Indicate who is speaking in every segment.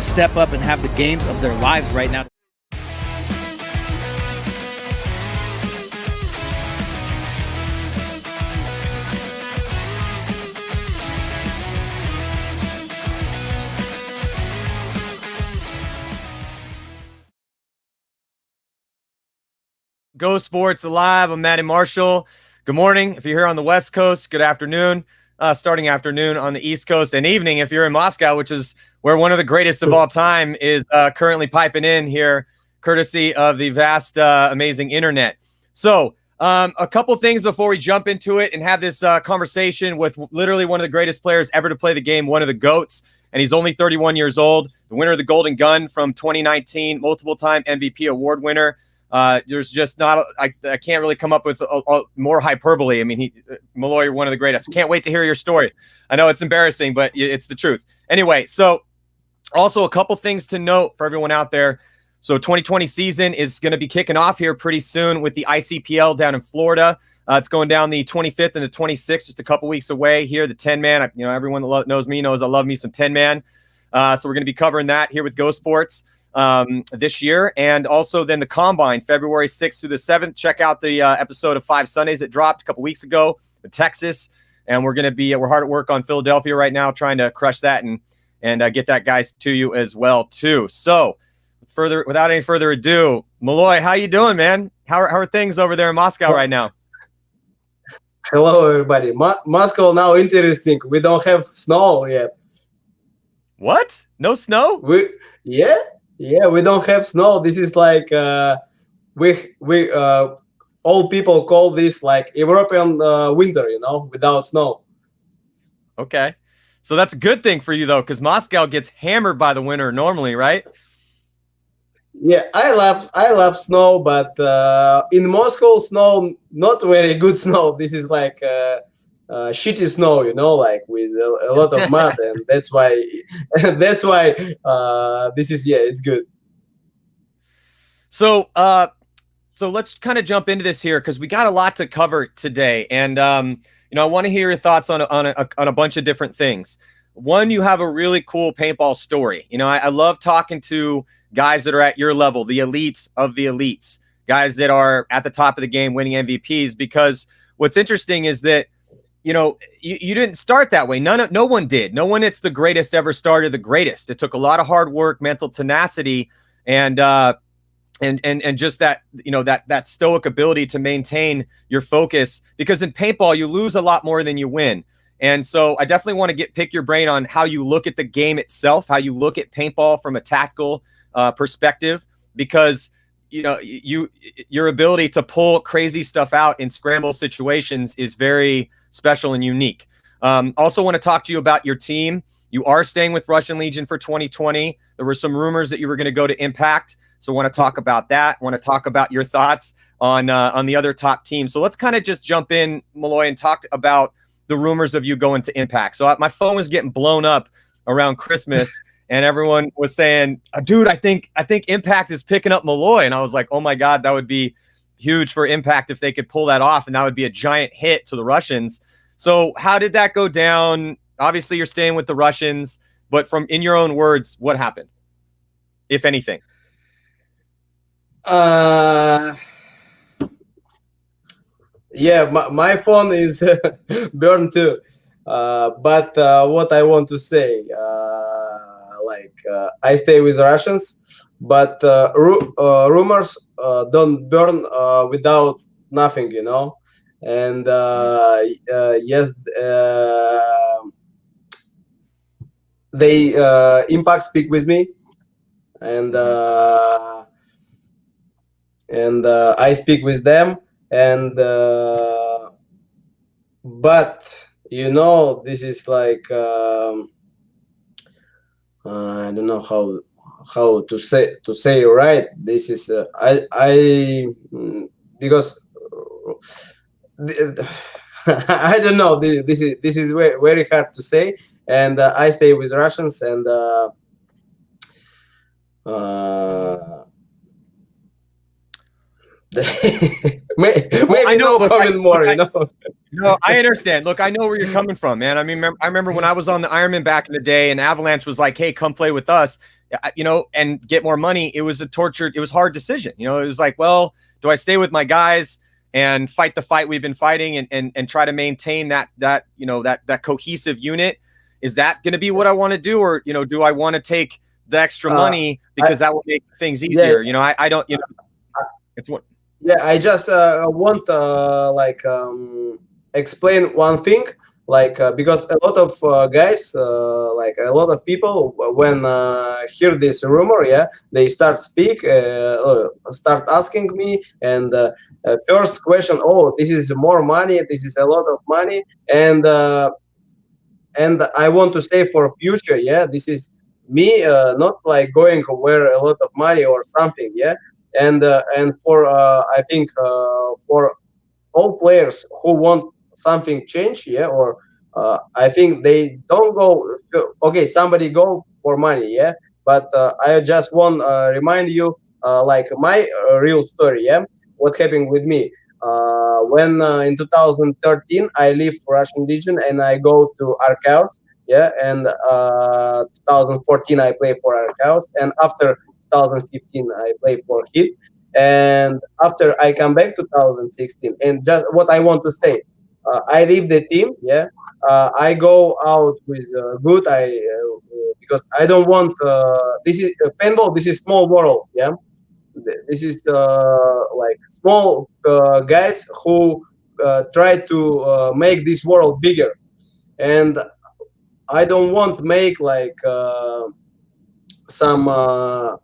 Speaker 1: step up and have the games of their lives right now.
Speaker 2: Go Sports Alive. I'm Matty Marshall. Good morning if you're here on the West Coast. Good afternoon, starting afternoon on the East Coast, and evening if you're in Moscow, which is where one of the greatest of all time is currently piping in here, courtesy of the vast, amazing internet. So a couple things before we jump into it and have this conversation with literally one of the greatest players ever to play the game, one of the GOATs, and he's only 31 years old, the winner of the Golden Gun from 2019, multiple-time MVP award winner. There's just not, I can't really come up with more hyperbole. I mean, Malloy, you're one of the greatest. Can't wait to hear your story. I know it's embarrassing, but it's the truth. Anyway, so also a couple things to note for everyone out there. So 2020 season is going to be kicking off here pretty soon with the ICPL down in Florida. It's going down the 25th and the 26th, just a couple weeks away here. The 10-man, you know, everyone that knows me knows I love me some 10-man. So we're going to be covering that here with Go Sports this year. And also then the Combine, February 6th through the 7th. Check out the episode of 5 Sundays that dropped a couple weeks ago in Texas. And we're going to be, we're hard at work on Philadelphia right now, trying to crush that and get that guys to you as well too. So without any further ado, Malloy, how you doing, man? How are things over there in Moscow right now?
Speaker 3: Hello, everybody. Moscow now interesting. We don't have snow yet.
Speaker 2: What? No snow?
Speaker 3: We don't have snow. This is like we all people call this like European winter, you know, without snow.
Speaker 2: Okay. So that's a good thing for you though, because Moscow gets hammered by the winter normally, right?
Speaker 3: Yeah, I love snow, but in Moscow, snow not very good snow. This is like shitty snow, you know, like with a lot of mud, and that's why this is it's good.
Speaker 2: So so let's kind of jump into this here because we got a lot to cover today, and you know, I want to hear your thoughts on a bunch of different things. One, you have a really cool paintball story. You know, I love talking to guys that are at your level, the elites of the elites, guys that are at the top of the game winning MVPs, because what's interesting is that, you know, you didn't start that way. No one did. No one that's the greatest ever started the greatest. It took a lot of hard work, mental tenacity, and just that, you know, that stoic ability to maintain your focus, because in paintball you lose a lot more than you win. And so I definitely want to pick your brain on how you look at the game itself, how you look at paintball from a tactical perspective, because you know your ability to pull crazy stuff out in scramble situations is very special and unique. Also want to talk to you about your team. You are staying with Russian Legion for 2020. There were some rumors that you were going to go to Impact, so want to talk about that. Want to talk about your thoughts on the other top teams. So let's kind of just jump in, Malloy, and talk about the rumors of you going to Impact. So my phone was getting blown up around Christmas. And everyone was saying, dude, I think Impact is picking up Malloy. And I was like, oh my God, that would be huge for Impact if they could pull that off. And that would be a giant hit to the Russians. So how did that go down? Obviously, you're staying with the Russians, but in your own words, what happened, if anything?
Speaker 3: Yeah, my phone is burned too. But what I want to say, I stay with Russians, but rumors don't burn without nothing, you know. And yes, they Impact speak with me, and I speak with them, and but you know, this is like I don't know how to say right. This is because I don't know. This is very, very hard to say. And I stay with Russians, and maybe no comment more. You know.
Speaker 2: No, I understand. Look, I know where you're coming from, man. I mean, I remember when I was on the Ironman back in the day, and Avalanche was like, "Hey, come play with us." and get more money, it was it was a hard decision. It was like, well, do I stay with my guys and fight the fight we've been fighting and try to maintain that cohesive unit? Is that going to be what I want to do? Or, do I want to take the extra money because that will make things easier? I don't, it's what.
Speaker 3: Yeah, I just want explain one thing, because a lot of guys, like a lot of people, when hear this rumor, yeah, they start start asking me, and first question, oh, this is more money, this is a lot of money, and I want to say for future, yeah, this is me, not like going where a lot of money or something, yeah, and for I think for all players who want something change, yeah, or I think they don't go. Okay, somebody go for money, yeah, but I just want remind you, like my real story, yeah, what happened with me. When in 2013 I leave Russian Legion and I go to Arkaus, yeah, and 2014 I play for Arkaus, and after 2015 I play for Hit, and after I come back 2016, and just what I want to say, I leave the team, yeah, I go out with good, because I don't want, this is paintball, this is small world, yeah, this is like small guys who try to make this world bigger, and I don't want to make like some uh,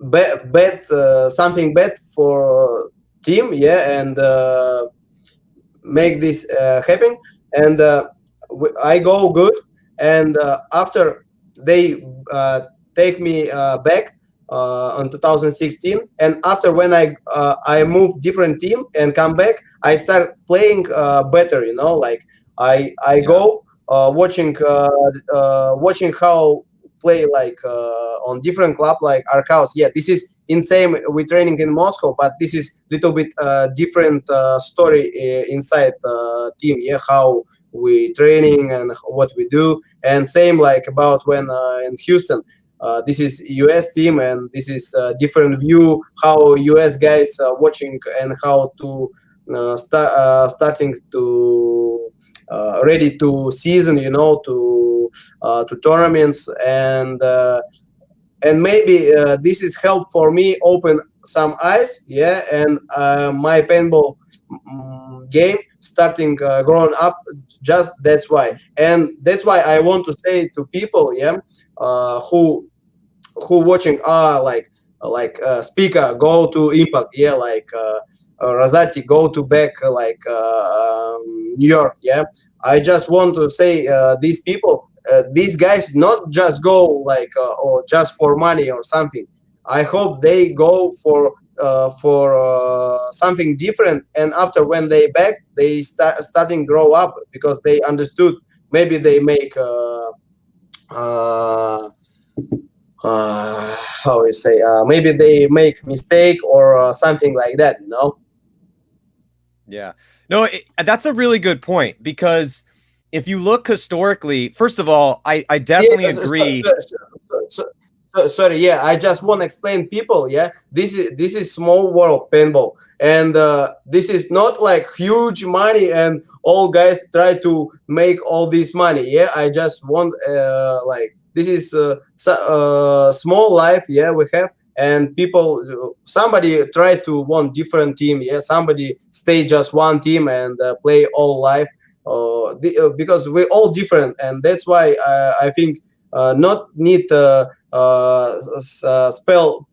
Speaker 3: bad something bad for team, yeah, and make this happen, and I go good, and after they take me back on 2016, and after when I move different team and come back, I start playing better, like I go watching how play like on different club like Arkaus. Yeah, this is insane. We training in Moscow, but this is little bit different story inside team. Yeah, how we training and what we do, and same like about when in Houston. This is US team, and this is different view how US guys watching and how to starting to ready to season, to tournaments, and maybe this is help for me open some eyes, yeah, and my paintball game starting growing up, just that's why, and that's why I want to say to people, yeah, who watching speaker go to Impact, yeah, like Rosati go to back New York, yeah. I just want to say these people, these guys not just go like or just for money or something. I hope they go for something different, and after when they back, they starting grow up because they understood. Maybe they make uh, how you say, maybe they make mistake or something like that.
Speaker 2: Yeah. No, that's a really good point, because if you look historically, first of all, I definitely agree.
Speaker 3: Sorry, yeah, I just want to explain people, yeah, this is small world paintball, and this is not like huge money and all guys try to make all this money, yeah. I just want like this is small life, yeah, we have, and people, somebody try to want different team, yeah, somebody stay just one team and play all life, because we're all different, and that's why I think not need spell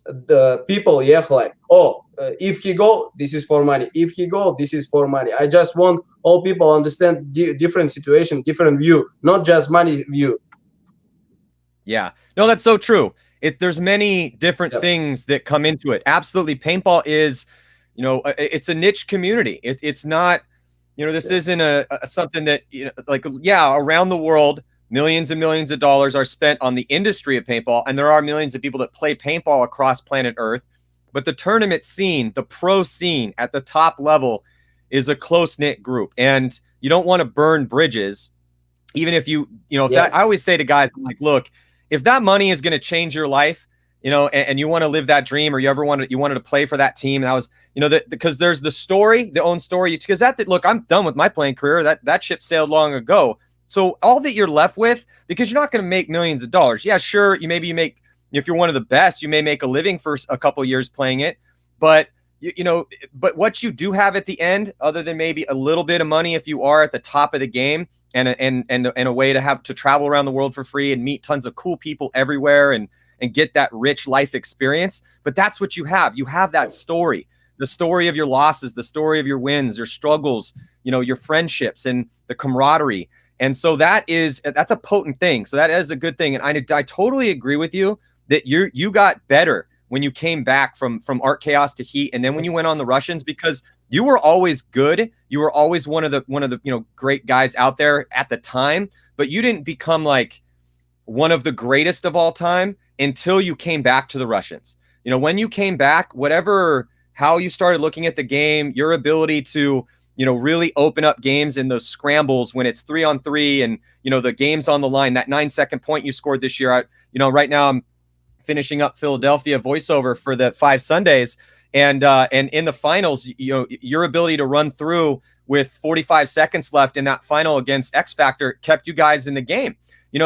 Speaker 3: the people, yeah, like, oh, if he go, this is for money, if he go, this is for money. I just want all people understand different situation, different view, not just money view.
Speaker 2: Yeah, no, that's so true. There's many different things that come into it. Absolutely. Paintball is, it's a niche community. It's not, this isn't a something that, like, yeah, around the world, millions and millions of dollars are spent on the industry of paintball, and there are millions of people that play paintball across planet Earth. But the tournament scene, the pro scene at the top level, is a close-knit group, and you don't want to burn bridges. Even if I always say to guys, I'm like, look, if that money is going to change your life, and you want to live that dream, or you wanted to play for that team, that was, because there's the story, the own story, because look, I'm done with my playing career. That ship sailed long ago. So all that you're left with, because you're not going to make millions of dollars. Yeah, sure. You make, if you're one of the best, you may make a living for a couple years playing it, but but what you do have at the end, other than maybe a little bit of money if you are at the top of the game, and a way to travel around the world for free and meet tons of cool people everywhere and get that rich life experience. But that's what you have. You have that story, the story of your losses, the story of your wins, your struggles, your friendships and the camaraderie. And so that's a potent thing. So that is a good thing. And I totally agree with you that you got better when you came back from Art Chaos to Heat, and then when you went on the Russians, because you were always good. You were always one of the great guys out there at the time, but you didn't become like one of the greatest of all time until you came back to the Russians. When you came back, how you started looking at the game, your ability to really open up games in those scrambles when it's 3-on-3 and the game's on the line. That 9-second point you scored this year, right now I'm finishing up Philadelphia voiceover for the 5 Sundays, and in the finals, your ability to run through with 45 seconds left in that final against X Factor kept you guys in the game.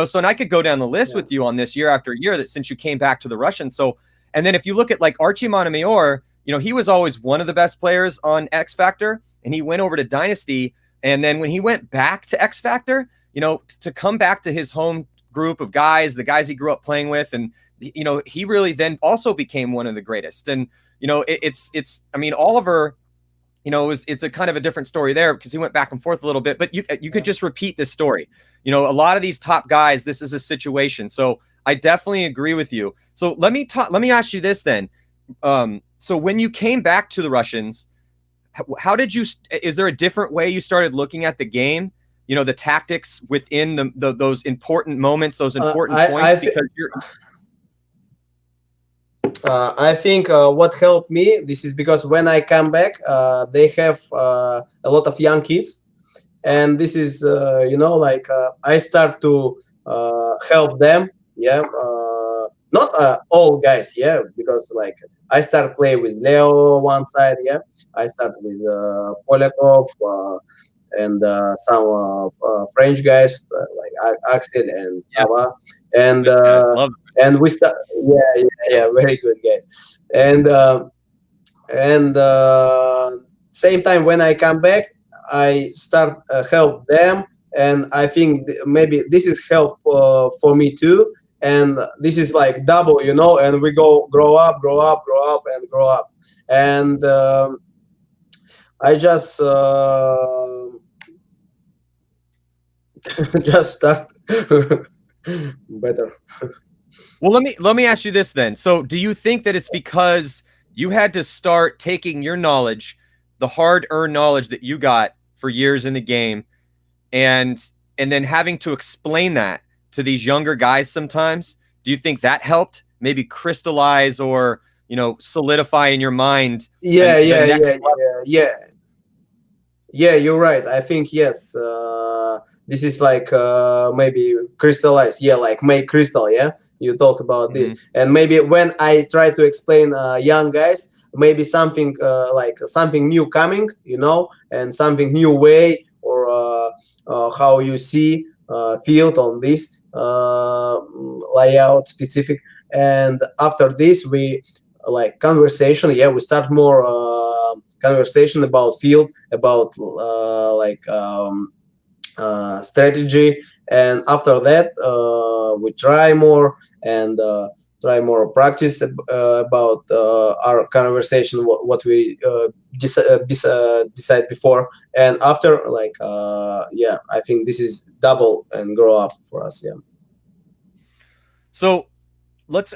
Speaker 2: So, and I could go down the list with you on this year after year that since you came back to the Russians. So, and then if you look at like Archie Montemayor, he was always one of the best players on X Factor, and he went over to Dynasty. And then when he went back to X Factor, to come back to his home group of guys, the guys he grew up playing with, and he really then also became one of the greatest. And Oliver, it's a kind of a different story there because he went back and forth a little bit, but you could just repeat this story. A lot of these top guys, this is a situation. So I definitely agree with you. So let me ask you this then. So when you came back to the Russians, how did is there a different way you started looking at the game? The tactics within those important moments, those important points, because you're.
Speaker 3: I think what helped me, this is because when I come back, they have a lot of young kids, and this is I start to help them. Yeah, not all guys. Yeah, because like I start play with Leo one side. Yeah, I start with Polakov and some French guys like Axel and Ava, and and we start. Yeah, very good guys. And same time when I come back, I start help them, and I think maybe this is help for me too. And this is like double, and we grow up, and grow up. And I just just start better.
Speaker 2: Well, let me ask you this then. So do you think that it's because you had to start taking your knowledge, the hard-earned knowledge that you got for years in the game, and then having to explain that to these younger guys sometimes? Do you think that helped maybe crystallize or, solidify in your mind?
Speaker 3: Yeah, you're right. I think, yes. This is like maybe crystallize. Yeah, like make crystal, yeah? You talk about this, and maybe when I try to explain young guys, maybe something like something new coming, and something new way, or how you see field on this layout specific. And after this, we like conversation. Yeah, we start more conversation about field, about strategy, and after that we try more and try more practice about our conversation, what we decide before, and after I think this is double and grow up for us. Yeah.
Speaker 2: So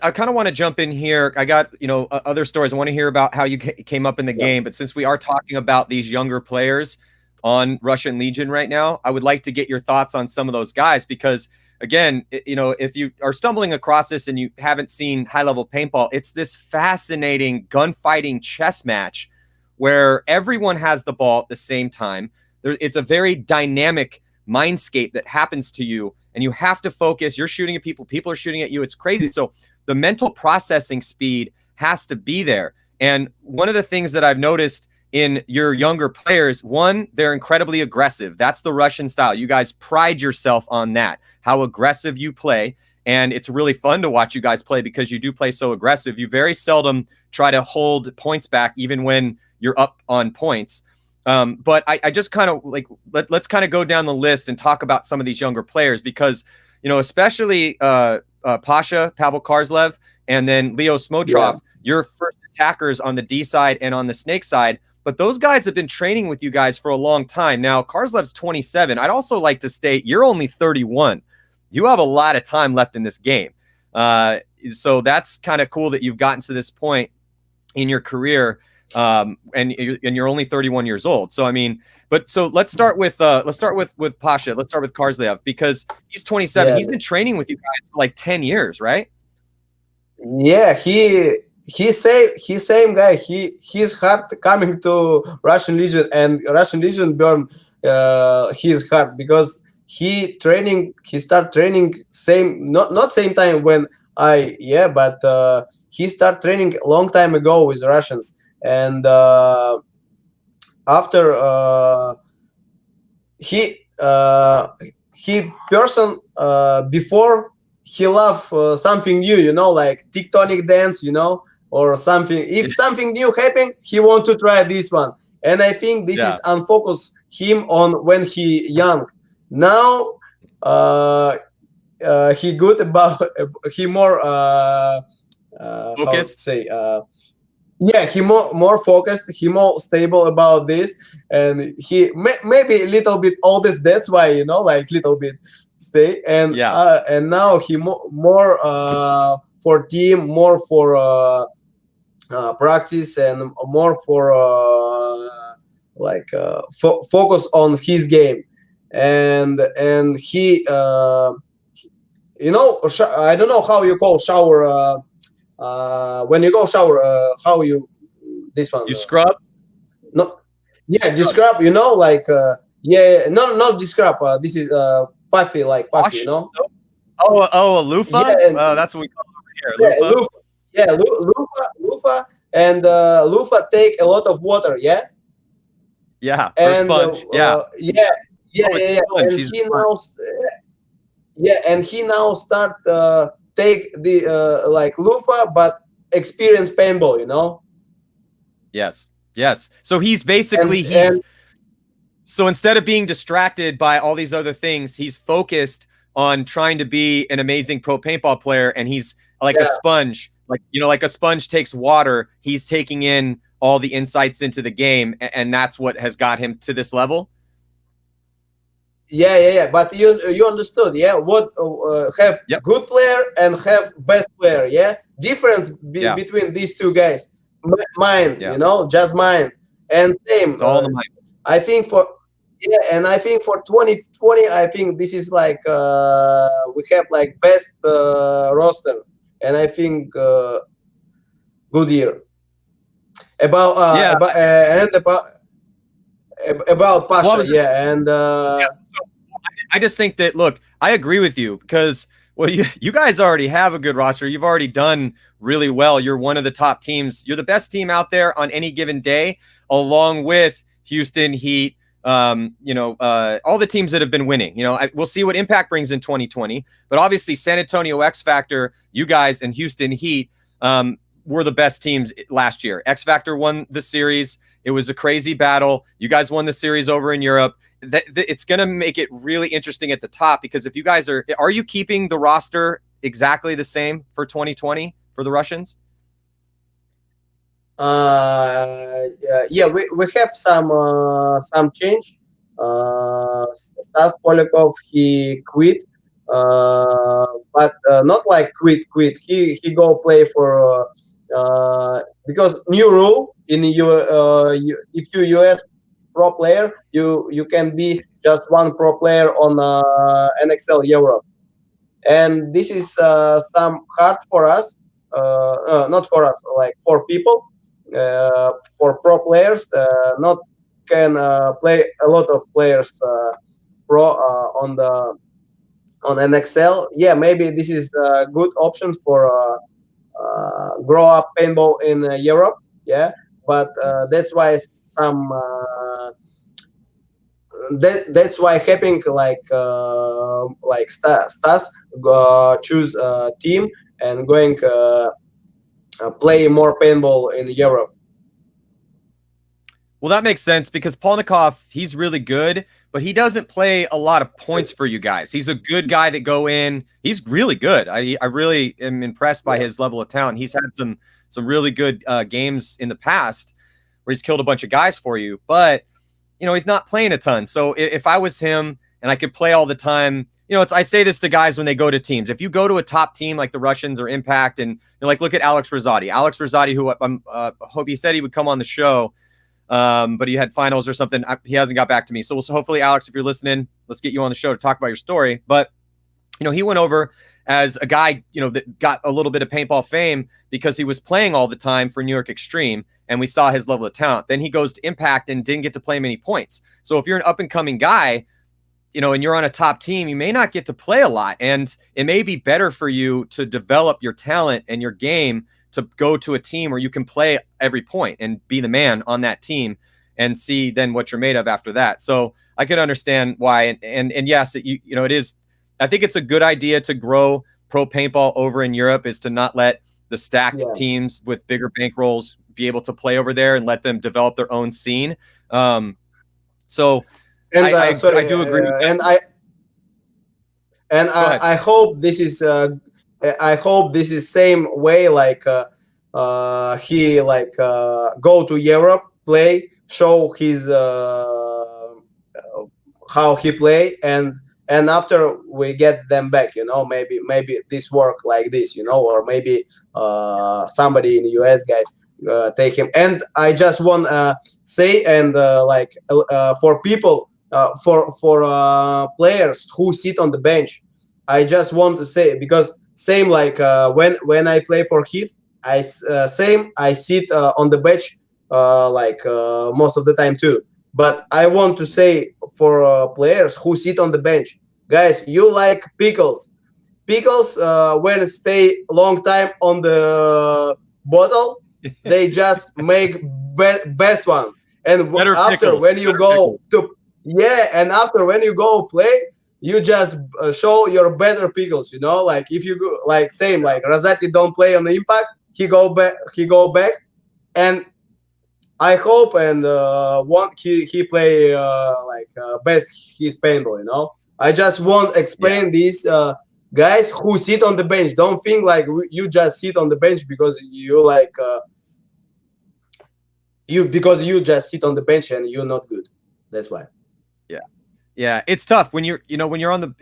Speaker 2: I kind of want to jump in here. I got, other stories. I want to hear about how you came up in the game, but since we are talking about these younger players on Russian Legion right now, I would like to get your thoughts on some of those guys, because again, if you are stumbling across this and you haven't seen high-level paintball, it's this fascinating gunfighting chess match where everyone has the ball at the same time. It's a very dynamic mindscape that happens to you and you have to focus. You're shooting at people. People are shooting at you. It's crazy. So the mental processing speed has to be there. And one of the things that I've noticed in your younger players, one, they're incredibly aggressive. That's the Russian style. You guys pride yourself on that, how aggressive you play. And it's really fun to watch you guys play because you do play so aggressive. You very seldom try to hold points back, even when you're up on points. But I just kind of like, let's kind of go down the list and talk about some of these younger players because, especially Pasha, Pavel Karslev, and then Leo Smotrov, your first attackers on the D side and on the Snake side. But those guys have been training with you guys for a long time. Now, Karslev's 27. I'd also like to state you're only 31. You have a lot of time left in this game. So that's kind of cool that you've gotten to this point in your career, and you're only 31 years old. So I mean, so let's start with Pasha. Let's start with Karslev because he's 27. He's been training with you guys for like 10 years, right?
Speaker 3: Yeah, he's same guy. His heart coming to Russian Legion, and Russian Legion burn his heart because he start training not same time when but he start training a long time ago with Russians, and after he person before he love something new, like tectonic dance, or something. If something new happen, he want to try this one, and I think this is unfocus him on when he young. Now he good about he more
Speaker 2: focused.
Speaker 3: He more focused, he more stable about this, and he maybe a little bit oldest. That's why like little bit stay, and now he more for team, more for practice, and more for focus on his game, and he I don't know how you call shower. When you go shower, how you this one?
Speaker 2: You scrub?
Speaker 3: No, you scrub. Like no, not the scrub. This is puffy, like puffy.
Speaker 2: Oh, a loofah.
Speaker 3: Yeah,
Speaker 2: that's what we call it over here.
Speaker 3: Loofah. Yeah, loofah, and loofah take a lot of water. Yeah.
Speaker 2: Yeah,
Speaker 3: and
Speaker 2: sponge.
Speaker 3: And he now, and he now start take the like loofah, but experience paintball.
Speaker 2: Yes. So he's basically so instead of being distracted by all these other things, he's focused on trying to be an amazing pro paintball player, and he's like a sponge, like a sponge takes water. He's taking in all the insights into the game, and that's what has got him to this level.
Speaker 3: Yeah. But you understood, what have good player and have best player, difference between these two guys. Mind, just mind, and same.
Speaker 2: It's all in the mind.
Speaker 3: I think for 2020, I think this is like we have like best roster, and I think good year. About Pasha,
Speaker 2: I just think that, look, I agree with you because, well, you guys already have a good roster. You've already done really well. You're one of the top teams. You're the best team out there on any given day, along with Houston, Heat, all the teams that have been winning. We'll see what Impact brings in 2020, but obviously San Antonio X Factor, you guys, and Houston Heat were the best teams last year. X Factor won the series. It was a crazy battle. You guys won the series over in Europe. It's going to make it really interesting at the top because if you guys are you keeping the roster exactly the same for 2020 for the Russians?
Speaker 3: We have some change. Stas Polikov, he quit, but not like quit. He go play for because new rule in if you US pro player, you can be just one pro player on NXL Europe, and this is some hard for us. Not for us, like for people. For pro players, not can play a lot of players pro on the on NXL. Yeah, maybe this is a good option for grow up paintball in Europe. Yeah, but that's why some that's why having like Stas choose a team and going play more paintball in Europe.
Speaker 2: Well, that makes sense because Polnikov, he's really good, but he doesn't play a lot of points for you guys. He's a good guy that go in. He's really good. I really am impressed by his level of talent. He's had some really good games in the past where he's killed a bunch of guys for you, but you know, he's not playing a ton. So if I was him and I could play all the time, you know, I say this to guys when they go to teams. If you go to a top team like the Russians or Impact, and you know, like look at Alex Rosati, who I hope he said he would come on the show. But he had finals or something. He hasn't got back to me. So hopefully, Alex, if you're listening, let's get you on the show to talk about your story. But, you know, he went over as a guy, you know, that got a little bit of paintball fame because he was playing all the time for New York Extreme, and we saw his level of talent. Then he goes to Impact and didn't get to play many points. So if you're an up-and-coming guy, you know, and you're on a top team, you may not get to play a lot. And it may be better for you to develop your talent and your game to go to a team where you can play every point and be the man on that team and see then what you're made of after that. So I could understand why. And yes, you know, it is, I think it's a good idea to grow pro paintball over in Europe, is to not let the stacked teams with bigger bankrolls be able to play over there and let them develop their own scene. So I do agree with that.
Speaker 3: I hope this is I hope this is same way, like he like go to Europe, play, show his how he play, and after we get them back, you know, maybe this work like this, you know, or maybe somebody in the US guys take him. And I just want say, and for people for players who sit on the bench, I just want to say, because same like when I play for Heat, I sit on the bench most of the time too. But I want to say for players who sit on the bench, guys, you like pickles. Pickles when stay long time on the bottle, they just make best one. And
Speaker 2: Better
Speaker 3: after
Speaker 2: pickles.
Speaker 3: when you go to and after when you go play, you just show your better pickles, you know, like if you go like same like Rosati don't play on the Impact, he go back, and I hope and want he play best his paintball, you know. I just want to explain this guys who sit on the bench, don't think like you just sit on the bench because you like you just sit on the bench and you're not good. That's why.
Speaker 2: Yeah, it's tough when you're on the,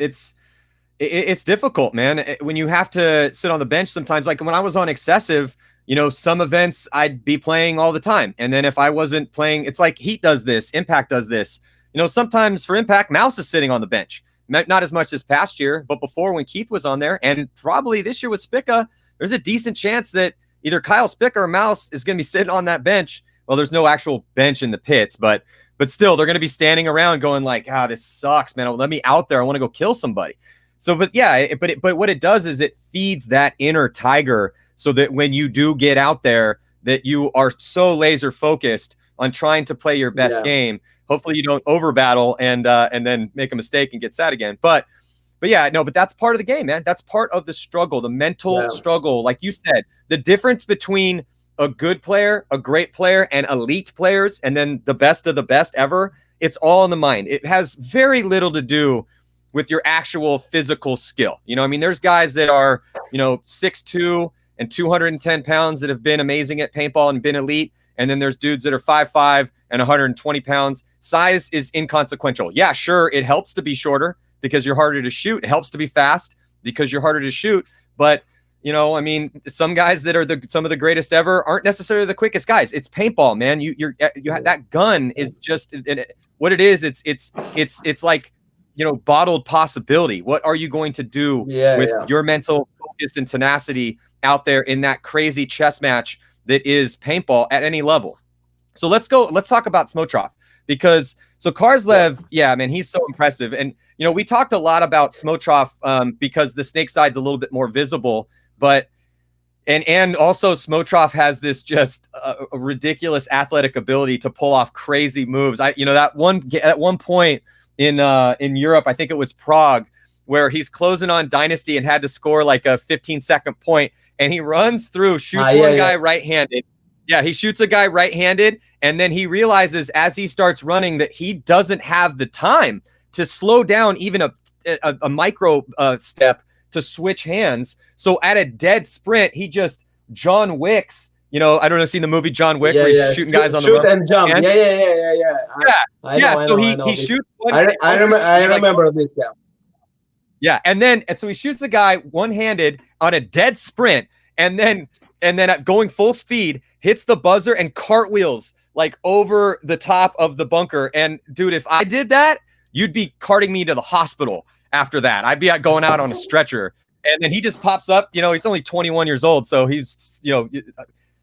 Speaker 2: it's difficult, man. When you have to sit on the bench sometimes, like when I was on Excessive, you know, some events I'd be playing all the time. And then if I wasn't playing, it's like Heat does this, Impact does this. You know, sometimes for Impact, Mouse is sitting on the bench. Not as much this past year, but before when Keith was on there, and probably this year with Spica, there's a decent chance that either Kyle Spica or Mouse is going to be sitting on that bench. Well, there's no actual bench in the pits, but still, they're going to be standing around going like, this sucks, man. Let me out there. I want to go kill somebody. So, but yeah, but what it does is it feeds that inner tiger so that when you do get out there, that you are so laser focused on trying to play your best game. Hopefully you don't over battle and then make a mistake and get sad again. But yeah, no, but that's part of the game, man. That's part of the struggle, the mental struggle. Like you said, the difference between a good player, a great player, and elite players, and then the best of the best ever, it's all in the mind. It has very little to do with your actual physical skill. You know, I mean, there's guys that are, you know, 6'2" and 210 pounds that have been amazing at paintball and been elite. And then there's dudes that are 5'5" and 120 pounds. Size is inconsequential. Yeah, sure, it helps to be shorter because you're harder to shoot. It helps to be fast because you're harder to shoot. But you know, I mean, some guys that are some of the greatest ever aren't necessarily the quickest guys. It's paintball, man. You have that gun is just what it is. It's like, you know, bottled possibility. What are you going to do with your mental focus and tenacity out there in that crazy chess match that is paintball at any level? So let's talk about Smotroff. because so Karslev, yeah, man, he's so impressive. And you know, we talked a lot about Smotrov because the snake side's a little bit more visible, but and also Smotrov has this just a ridiculous athletic ability to pull off crazy moves. You know, at one point in Europe, I think it was Prague, where he's closing on Dynasty and had to score like a 15-second point, and he runs through, shoots one guy right-handed. Yeah, he shoots a guy right-handed, and then he realizes as he starts running that he doesn't have the time to slow down even a micro step to switch hands. So at a dead sprint, he just John Wicks. You know, I don't know, seen the movie John Wick where he's shooting guys on the
Speaker 3: shoot and jump.
Speaker 2: Yeah. So he shoots one.
Speaker 3: I remember this. Yeah.
Speaker 2: Yeah, and so he shoots the guy one-handed on a dead sprint, and then at going full speed, hits the buzzer and cartwheels like over the top of the bunker. And dude, if I did that, you'd be carting me to the hospital after that. I'd be going out on a stretcher. And then he just pops up. You know, he's only 21 years old, so he's, you know,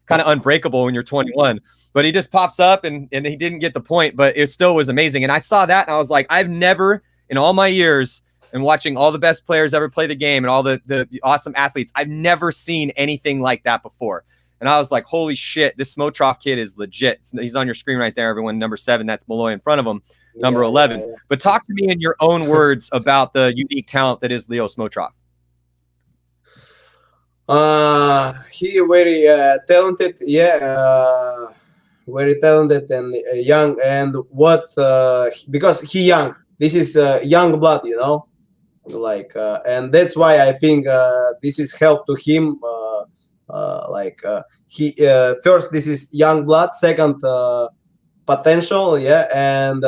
Speaker 2: kind of unbreakable when you're 21. But he just pops up, and he didn't get the point, but it still was amazing. And I saw that, and I was like, I've never, in all my years, and watching all the best players ever play the game and all the awesome athletes, I've never seen anything like that before. And I was like, holy shit, this Smotrov kid is legit. He's on your screen right there, everyone. Number 7, that's Malloy in front of him. Number 11. Yeah. But talk to me in your own words about the unique talent that is Leo Smotrov.
Speaker 3: He very talented, very talented and young. And because he young, this is young blood, you know, like, and that's why I think this is help to him. He first, this is young blood. Second, potential, and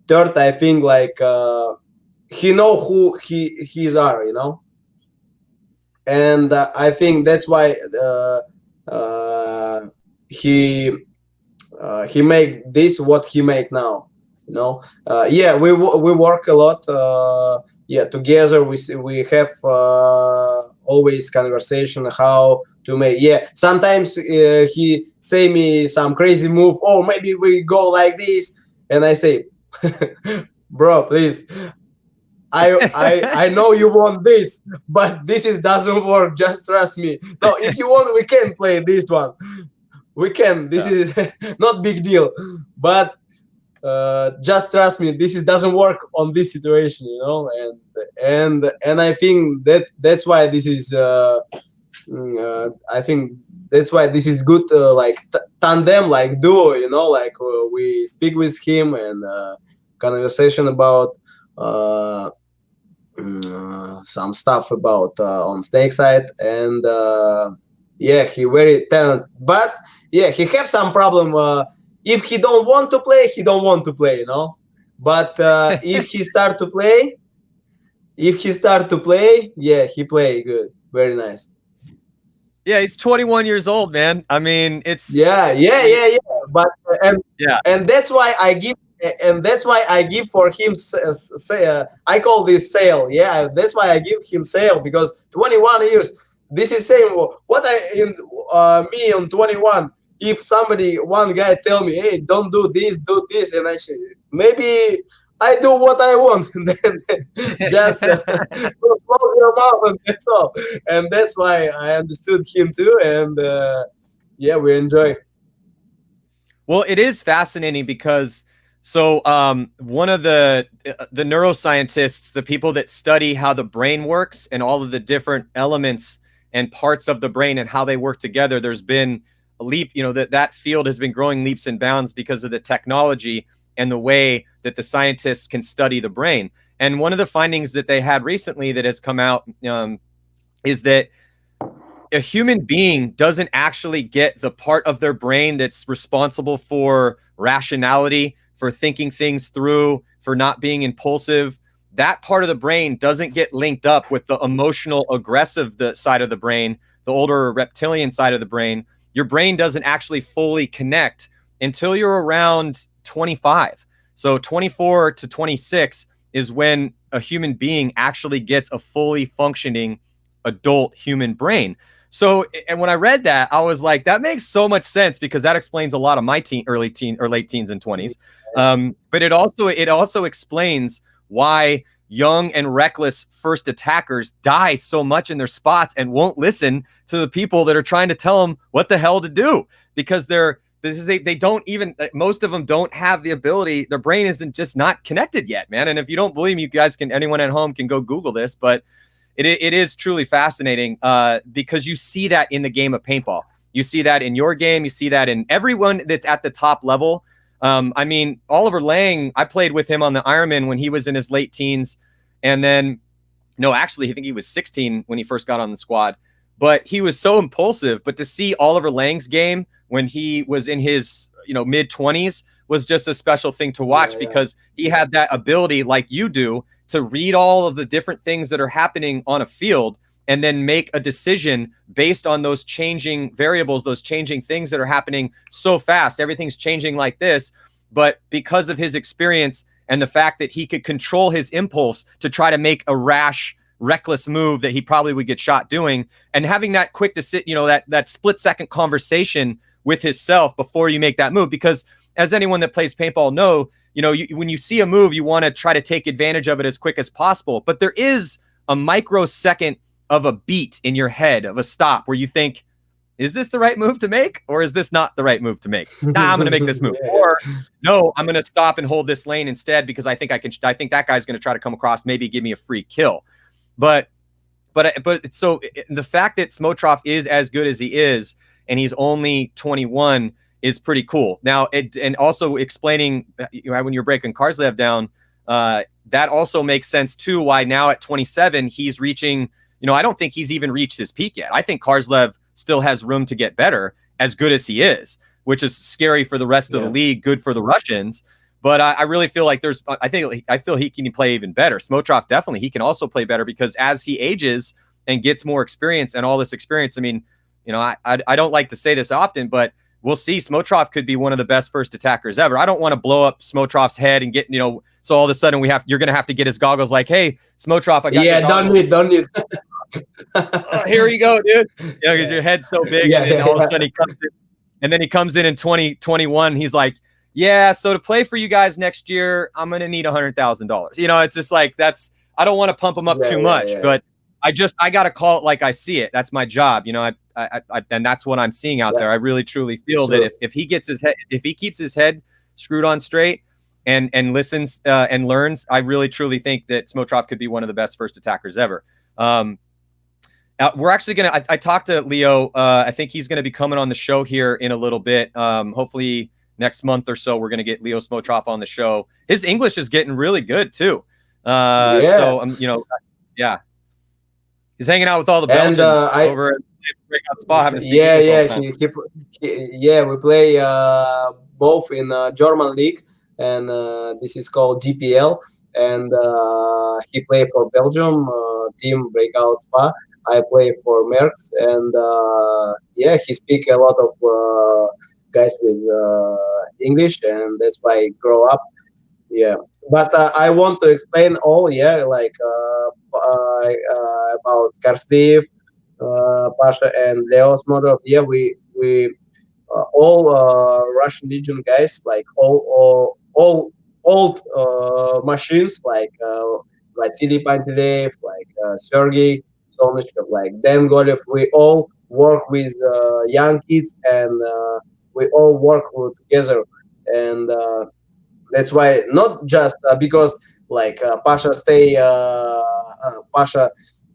Speaker 3: third, I think like he know who he's are, you know, and I think that's why he make this what he make now, you know. We work a lot. Together we have always conversation how to make. Sometimes he say me some crazy move. Oh, maybe we go like this, and I say, bro, please. I know you want this, but this doesn't work. Just trust me. No, if you want, we can play this one. We can. This is not big deal, but just trust me. This doesn't work on this situation, you know. And I think that's why this is. I think that's why this is good. Like tandem, like duo, you know. Like we speak with him and conversation about. Some stuff about on snake side, and he very talented, but he have some problem. If he don't want to play, he don't want to play, you know. But if he start to play, he play good, very nice.
Speaker 2: Yeah, he's 21 years old, man. I mean, it's
Speaker 3: but and that's why I give. And that's why I give for him I call this sale. Yeah, that's why I give him sale, because 21 years. This is same what me on 21. If one guy tell me, hey, don't do this, and I say maybe I do what I want, and then just close your mouth, and that's all. And that's why I understood him too, and we enjoy.
Speaker 2: Well, it is fascinating because. So one of the neuroscientists, the people that study how the brain works and all of the different elements and parts of the brain and how they work together, there's been a leap, you know, that field has been growing leaps and bounds because of the technology and the way that the scientists can study the brain. And one of the findings that they had recently that has come out is that a human being doesn't actually get the part of their brain that's responsible for rationality, for thinking things through, for not being impulsive. That part of the brain doesn't get linked up with the emotional, aggressive side of the brain, the older reptilian side of the brain. Your brain doesn't actually fully connect until you're around 25. So 24 to 26 is when a human being actually gets a fully functioning adult human brain. So, and when I read that, I was like, that makes so much sense, because that explains a lot of my early teen or late teens and 20s. But it also explains why young and reckless first attackers die so much in their spots and won't listen to the people that are trying to tell them what the hell to do, because they don't even, most of them don't have the ability. Their brain isn't just not connected yet, man. And if you don't believe me, you guys can, anyone at home can go Google this, but it is truly fascinating, because you see that in the game of paintball. You see that in your game. You see that in everyone that's at the top level. I mean, Oliver Lang, I played with him on the Ironman when he was in his late teens. And then, no, actually, I think he was 16 when he first got on the squad. But he was so impulsive. But to see Oliver Lang's game when he was in his, mid-20s was just a special thing to watch, because he had that ability, like you do, to read all of the different things that are happening on a field and then make a decision based on those changing variables, those changing things that are happening so fast. Everything's changing like this. But because of his experience and the fact that he could control his impulse to try to make a rash, reckless move that he probably would get shot doing, and having that quick to sit, that split second conversation with himself before you make that move. Because as anyone that plays paintball know, when you see a move, you want to try to take advantage of it as quick as possible. But there is a microsecond of a beat in your head, of a stop, where you think, is this the right move to make? Or is this not the right move to make? Nah, I'm going to make this move. Or no, I'm going to stop and hold this lane instead, because I think that guy's going to try to come across, maybe give me a free kill. But so the fact that Smotroff is as good as he is, and he's only 21, is pretty cool. Now, and also explaining when you're breaking Karslev down, that also makes sense too, why now at 27, he's reaching, I don't think he's even reached his peak yet. I think Karslev still has room to get better, as good as he is, which is scary for the rest of the league, good for the Russians. But I really feel like I feel he can play even better. Smotrov, definitely, he can also play better, because as he ages and gets more experience and all this experience, I mean, I don't like to say this often, but we'll see. Smotrov could be one of the best first attackers ever. I don't want to blow up Smotrov's head and get, so all of a sudden you're going to have to get his goggles like, hey, Smotrov, I got your goggles.
Speaker 3: don't need.
Speaker 2: Here you go, dude. Because your head's so big, and then all of a sudden he comes in 2021. He's like, yeah, so to play for you guys next year, I'm going to need $100,000. It's just like, I don't want to pump him up too much, but I got to call it like I see it. That's my job. And that's what I'm seeing out there. I really truly feel that if he keeps his head screwed on straight and listens and learns, I really truly think that Smotrov could be one of the best first attackers ever. We're actually going to, I talked to Leo. I think he's going to be coming on the show here in a little bit. Hopefully next month or so, we're going to get Leo Smotrov on the show. His English is getting really good too. So, he's hanging out with all the Belgians over at Breakout Spa. Having
Speaker 3: we play both in German league, and this is called GPL, and he played for Belgium team Breakout Spa. I play for Merckx, and he speak a lot of guys with English, and that's why I grow up. But I want to explain all about Karslev, Pasha, and Leo Smodrov. We all Russian Legion guys, like all old machines, like Vasily Pantelyev, like Sergey Solnishkov, like Dan Golev. We all work with young kids, and we all work together, and that's why, not just because like Pasha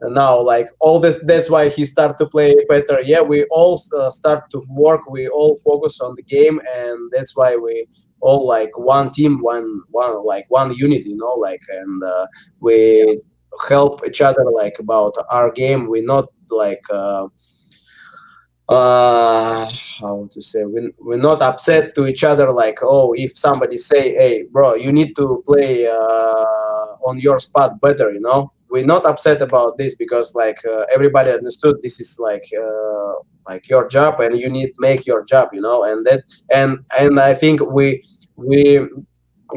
Speaker 3: now, like all this, that's why he start to play better. We all start to work, we all focus on the game, and that's why we all like one team, one unit, and we help each other like about our game. We not like how to say, we're not upset to each other, like, oh, if somebody say, hey bro, you need to play on your spot better, we're not upset about this, because like everybody understood this is like your job, and you need to make your job, and that, and I think we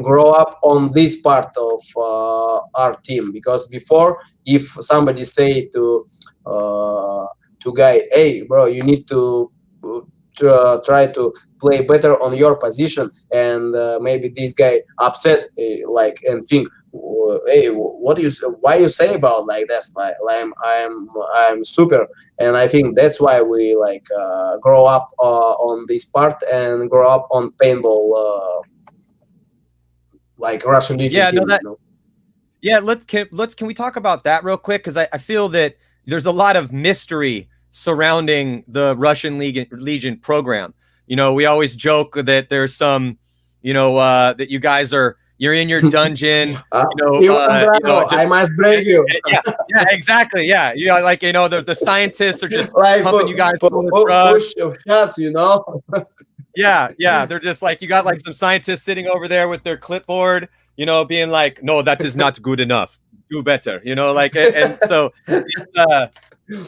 Speaker 3: grow up on this part of our team, because before, if somebody say to guy, hey bro, you need to try to play better on your position, and maybe this guy upset, like, and think, hey, what do you, why you say about like this, like I'm super. And I think that's why we like grow up on this part, and grow up on paintball, like Russian Legion
Speaker 2: Yeah, no,
Speaker 3: team,
Speaker 2: that yeah, can we talk about that real quick? Because I feel that there's a lot of mystery surrounding the Russian Legion program. You know, we always joke that there's some, that you guys you're in your dungeon.
Speaker 3: Ivan Drago,
Speaker 2: Just,
Speaker 3: I must break you.
Speaker 2: yeah, yeah, exactly, yeah. Like the scientists are just
Speaker 3: Like
Speaker 2: pumping you guys full of drugs.
Speaker 3: push of shots, you know.
Speaker 2: Yeah, yeah. They're just like, you got like some scientists sitting over there with their clipboard, being like, no, that is not good enough. Do better, like, and so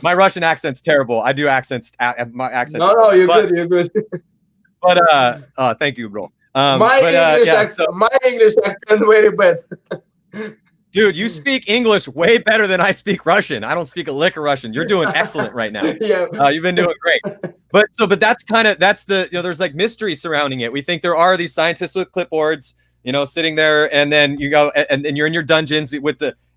Speaker 2: my Russian accent's terrible. I do accents, my accent's
Speaker 3: No,
Speaker 2: terrible.
Speaker 3: you're good, you're good.
Speaker 2: But thank you, bro.
Speaker 3: My English accent very bad.
Speaker 2: Dude, you speak English way better than I speak Russian. I don't speak a lick of Russian. You're doing excellent right now.
Speaker 3: Yeah.
Speaker 2: You've been doing great. But that's the, there's like mystery surrounding it. We think there are these scientists with clipboards, sitting there, and then you go, and then you're in your dungeons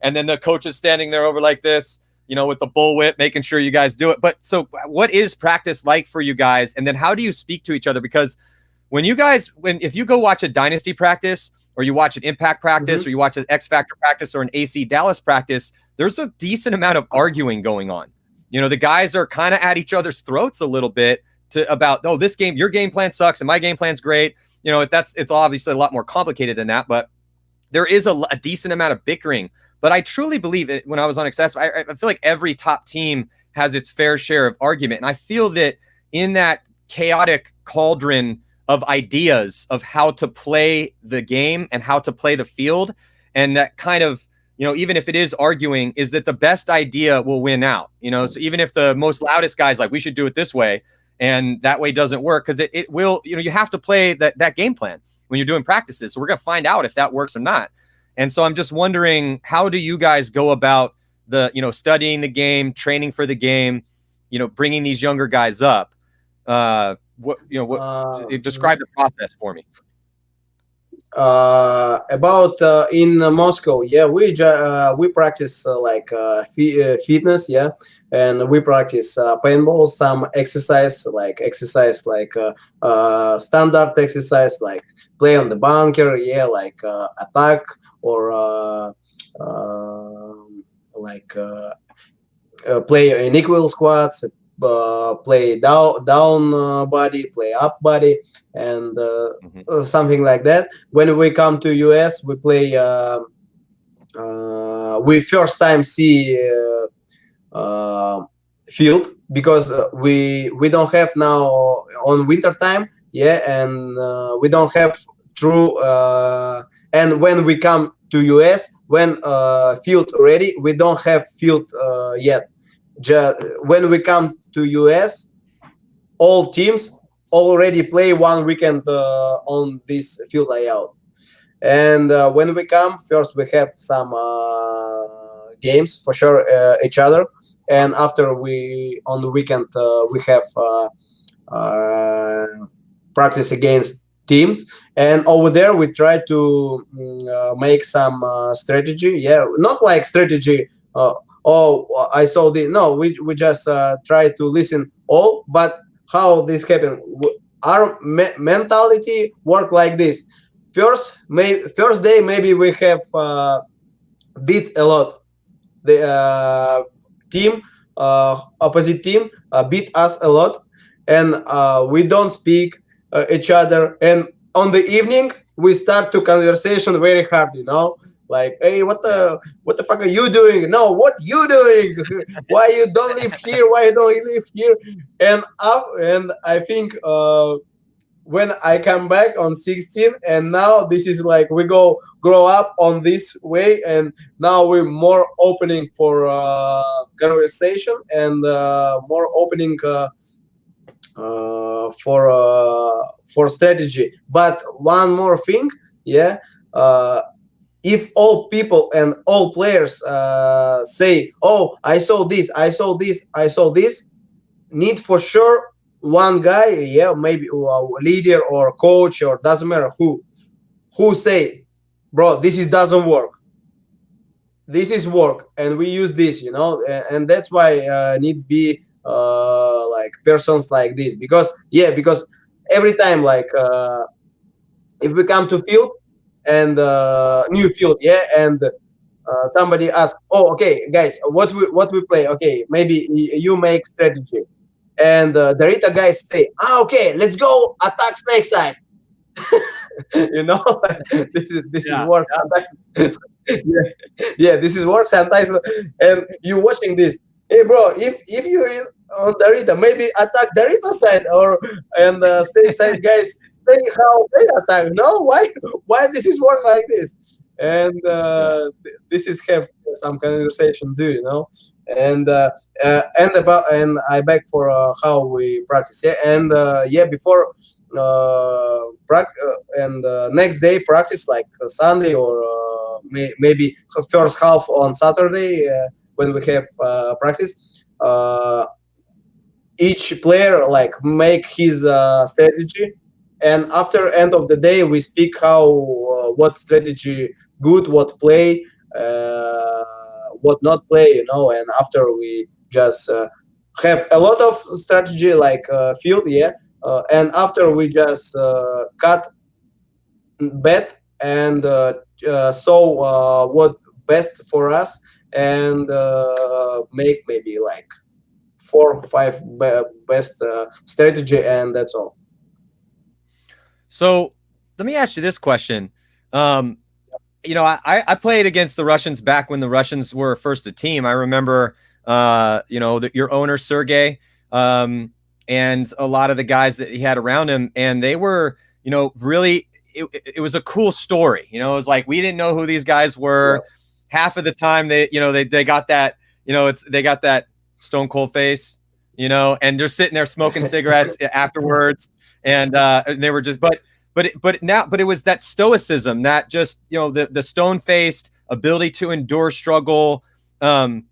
Speaker 2: and then the coach is standing there over like this, with the bullwhip, making sure you guys do it. But so what is practice like for you guys? And then how do you speak to each other? Because if you go watch a Dynasty practice, or you watch an Impact practice, or you watch an X Factor practice, or an AC Dallas practice, there's a decent amount of arguing going on. The guys are kind of at each other's throats a little bit about, oh, this game, your game plan sucks and my game plan's great. It's obviously a lot more complicated than that, but there is a decent amount of bickering. But I truly believe it. When I was on Accessible, I feel like every top team has its fair share of argument. And I feel that in that chaotic cauldron of ideas of how to play the game and how to play the field, and that kind of, even if it is arguing, is that the best idea will win out. So even if the most loudest guy's like, we should do it this way, and that way doesn't work, because it will, you have to play that game plan when you're doing practices. So we're going to find out if that works or not. And so I'm just wondering, how do you guys go about the, studying the game, training for the game, bringing these younger guys up? Describe the process for me.
Speaker 3: About in Moscow, yeah, we practice fitness, yeah, and we practice paintball, some exercise like standard exercise, like play on the bunker, yeah, like attack, or play in equal squads, play down body, play up body, and something like that. When we come to US, we play. We first time see field, because we don't have now on winter time, yeah, and we don't have true. And when we come to US, when field ready, we don't have field yet. When we come to US, all teams already play one weekend on this field layout. And when we come, first we have some games for sure, each other, and after on the weekend we have practice against teams, and over there we try to make some strategy. Yeah, not like strategy. I saw no, we just try to listen all, but how this happen. Our mentality work like this. First day maybe we have beat a lot. The team, opposite team, beat us a lot, and we don't speak each other. And on the evening we start to conversation very hard, like, hey, what the fuck are you doing? No, what you doing? Why you don't live here? Why you don't live here? And I think when I come back on 16, and now this is like we grow up on this way, and now we're more opening for conversation, and more opening for strategy. But one more thing, yeah, if all people and all players say, "Oh, I saw this, I saw this, I saw this," need for sure one guy, yeah, maybe a leader or coach or doesn't matter who say, "Bro, this is doesn't work. This is work, and we use this," and that's why need be like persons like this, because because every time like if we come to field and new field, yeah, and somebody asks, "Oh, okay, guys, what we play? Okay, maybe you make strategy," and the Rita guys say, "Ah, okay, let's go attack snake side." you know, this is
Speaker 2: Yeah.
Speaker 3: work sometimes. yeah, yeah, this is work sometimes, and you watching this. Hey, bro, if you in on Darita, maybe attack Darita side or and snake side guys say how they attack. No, why this is work like this? And
Speaker 2: Yeah.
Speaker 3: this is have some conversation too, and I back for how we practice, yeah, and before and next day practice like Sunday or maybe first half on Saturday when we have practice. Each player like make his strategy, and after end of the day we speak how what strategy good, what play, what not play, and after we just have a lot of strategy like field, yeah, and after we just cut bet and saw what best for us, and make maybe like 4 or 5 best strategy, and that's all.
Speaker 2: So let me ask you this question. Um, I played against the Russians back when the Russians were first a team. I remember, your owner, Sergey, and a lot of the guys that he had around him, and they were, really, it was a cool story. It was like, we didn't know who these guys were.
Speaker 3: Yeah.
Speaker 2: Half of the time they got that, they got that stone cold face, and they're sitting there smoking cigarettes afterwards. And they were just, but it was that stoicism, that just, the stone faced ability to endure struggle. And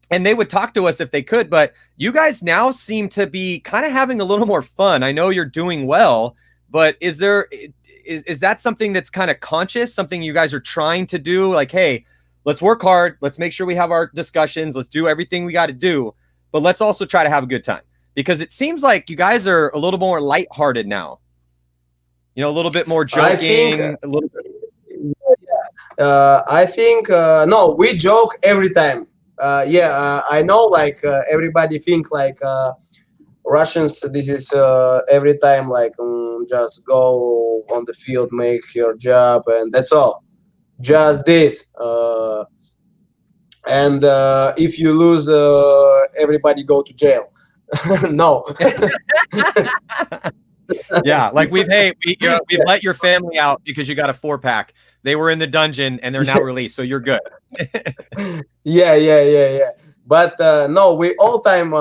Speaker 2: they would talk to us if they could, but you guys now seem to be kind of having a little more fun. I know you're doing well, but is that something that's kind of conscious, something you guys are trying to do? Like, hey, let's work hard. Let's make sure we have our discussions. Let's do everything we got to do, but let's also try to have a good time, because it seems like you guys are a little more lighthearted now. A little bit more
Speaker 3: I think
Speaker 2: joking, a little bit.
Speaker 3: I think no, we joke every time. I know like everybody think like Russians, this is every time like just go on the field, make your job, and that's all, just this, and if you lose, everybody go to jail. No.
Speaker 2: Yeah, like we've let your family out because you got a 4-pack. They were in the dungeon and they're now released, so you're good.
Speaker 3: Yeah. But no, we all time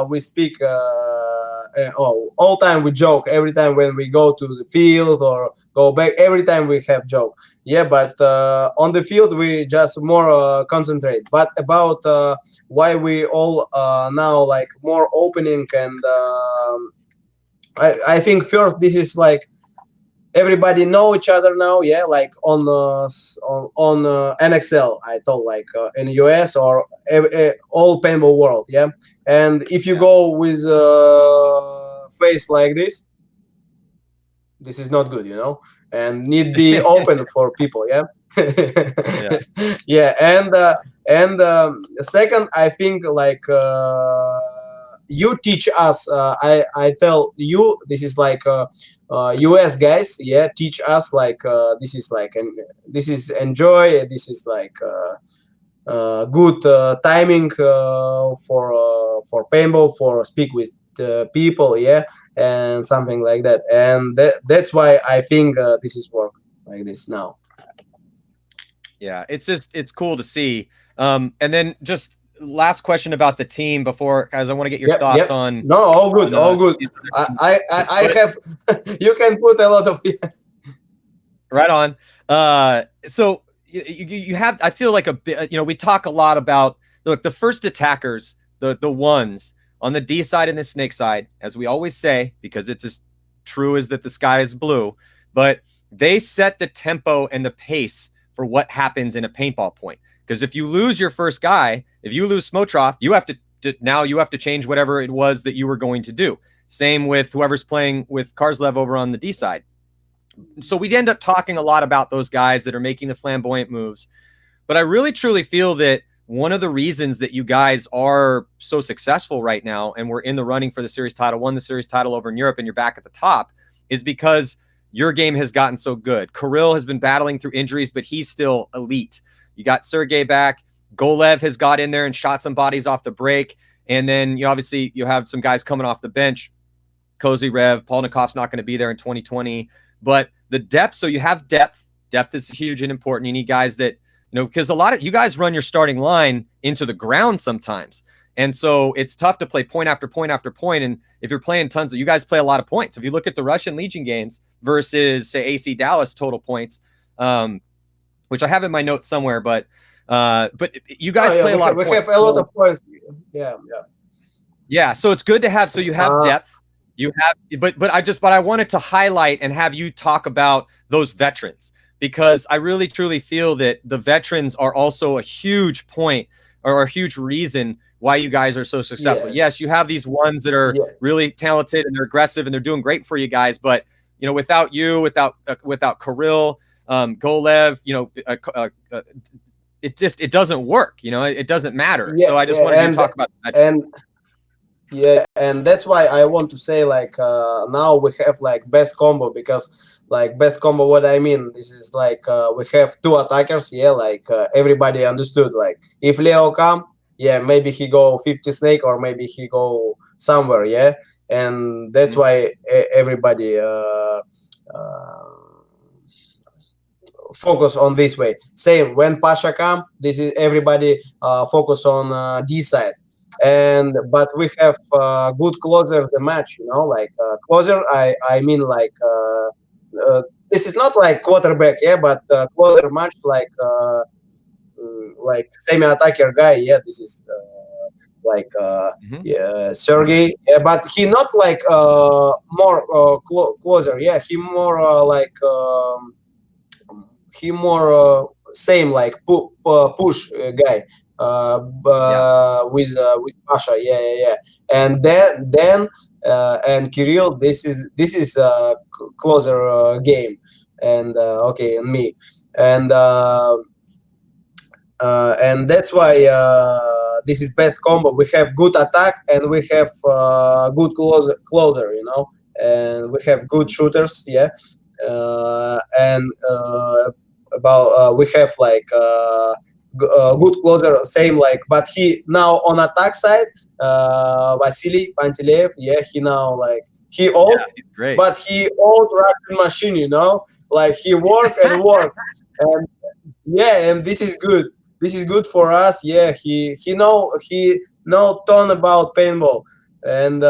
Speaker 3: we speak. All time we joke. Every time when we go to the field or go back, every time we have joke. Yeah, but on the field we just more concentrate. But about why we all now like more opening, and I think first this is like everybody know each other now, yeah, like on NXL, I told, like in the US or all paintball world, yeah. And if you go with face like this is not good, and need be open for people, yeah.
Speaker 2: Yeah.
Speaker 3: Yeah, and second, I think like you teach us, I tell you, this is like US guys, yeah, teach us like this is like, and this is enjoy, this is like good timing for paintball, for speak with people, yeah, and something like that, and that's why I think this is work like this now.
Speaker 2: Yeah, it's cool to see. And then just last question about the team before, guys, I want to get your thoughts
Speaker 3: Yep.
Speaker 2: on.
Speaker 3: No, all good, all good. I have. You can put a lot of.
Speaker 2: Right on. So you have, I feel like a bit, we talk a lot about, look, the first attackers, the ones on the D side and the snake side, as we always say, because it's as true as that the sky is blue, but they set the tempo and the pace for what happens in a paintball point. Because if you lose your first guy, if you lose Smotroff, you have to now you have to change whatever it was that you were going to do. Same with whoever's playing with Karslev over on the D side. So we end up talking a lot about those guys that are making the flamboyant moves. But I really truly feel that one of the reasons that you guys are so successful right now, and we're in the running for the series title, won the series title over in Europe, and you're back at the top, is because your game has gotten so good. Kirill has been battling through injuries, but he's still elite. You got Sergey back. Golev has got in there and shot some bodies off the break. And then you obviously you have some guys coming off the bench. Cozy Rev, Polnikov's not going to be there in 2020. But the depth, so you have depth. Depth is huge and important. You need guys that, because a lot of you guys run your starting line into the ground sometimes. And so it's tough to play point after point after point. And if you're playing tons of, you guys play a lot of points. If you look at the Russian Legion games versus, say, AC Dallas total points, which I have in my notes somewhere, but you guys play a lot of points.
Speaker 3: We have a lot of points.
Speaker 2: Yeah. So it's good to have, so you have depth. You have, but I wanted to highlight and have you talk about those veterans, because I really truly feel that the veterans are also a huge point or a huge reason why you guys are so successful.
Speaker 3: Yeah.
Speaker 2: Yes, you have these ones that are really talented and they're aggressive and they're doing great for you guys, but without you, without Kirill, Golev, it doesn't work. It doesn't matter. So I just wanted to talk about that.
Speaker 3: And that's why I want to say, like, now we have like best combo, because like best combo, what I mean, this is like we have two attackers, like everybody understood, like if Leo come, maybe he go 50 snake or maybe he go somewhere, and that's why everybody focus on this way. Same when Pasha come, this is everybody focus on D side. But we have good closers the match, like closer. I mean, like this is not like quarterback, but closer match, like semi-attacker guy. This is like Sergey, but he not like more closer. He more like he more same like push guy. With Pasha, and then and Kirill, this is a closer game, and and me, and that's why this is best combo. We have good attack and we have good closer, and we have good shooters, and about we have like. Good closer, same like, but he now on attack side, Vasily Pantilev, he now like he old,
Speaker 2: he's great.
Speaker 3: But he old Russian machine, like he work and work, and and this is good. This is good for us. He know ton about paintball, and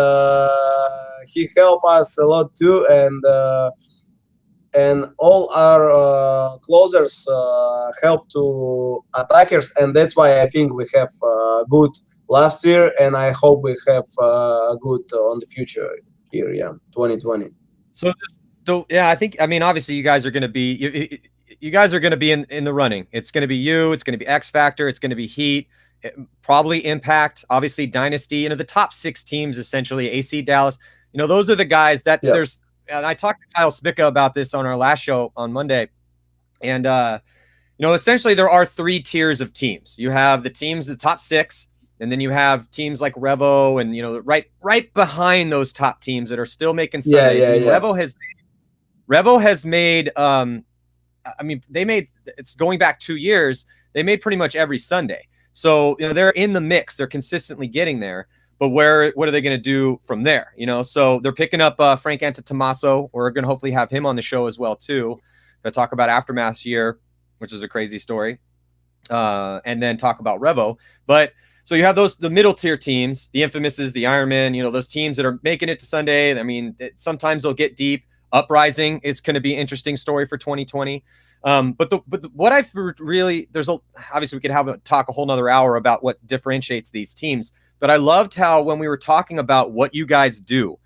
Speaker 3: he help us a lot too, and all our closers help to attackers, and that's why I think we have good last year, and I hope we have good on the future here, 2020.
Speaker 2: So I think, I mean, obviously you guys are going to be you guys are going to be in the running. It's going to be you, it's going to be X Factor, it's going to be Heat, probably Impact, obviously Dynasty, the top 6 teams essentially, AC Dallas, those are the guys that there's. And I talked to Kyle Spica about this on our last show on Monday. And, essentially there are 3 tiers of teams. You have the teams, the top 6, and then you have teams like Revo and, right behind those top teams that are still making Sundays. Revo has made, they made, it's going back 2 years, they made pretty much every Sunday. So, they're in the mix. They're consistently getting there. But what are they going to do from there? So they're picking up Frank Antetomaso. We're going to hopefully have him on the show as well, too, to talk about Aftermath's year, which is a crazy story, and then talk about Revo. But so you have the middle tier teams, the Infamouses, the Ironmen, those teams that are making it to Sunday. I mean, sometimes they'll get deep. Uprising is going to be an interesting story for 2020. But what I've really, obviously we could talk a whole nother hour about what differentiates these teams. But I loved how when we were talking about what you guys do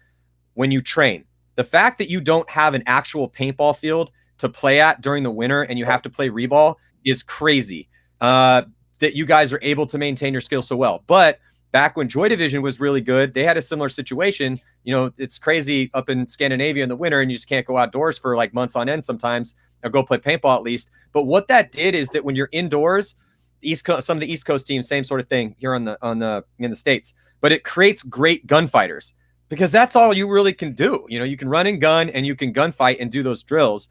Speaker 2: when you train, the fact that you don't have an actual paintball field to play at during the winter and you have to play reball is crazy. That you guys are able to maintain your skills so well. But back when Joy Division was really good, they had a similar situation. You know, it's crazy up in Scandinavia in the winter and you just can't go outdoors for like months on end sometimes, or go play paintball at least. But what that did is that when you're indoors, East Coast, some of the East Coast teams, same sort of thing here in the States, but it creates great gunfighters because that's all you really can do. You know, you can run and gun and you can gunfight and do those drills.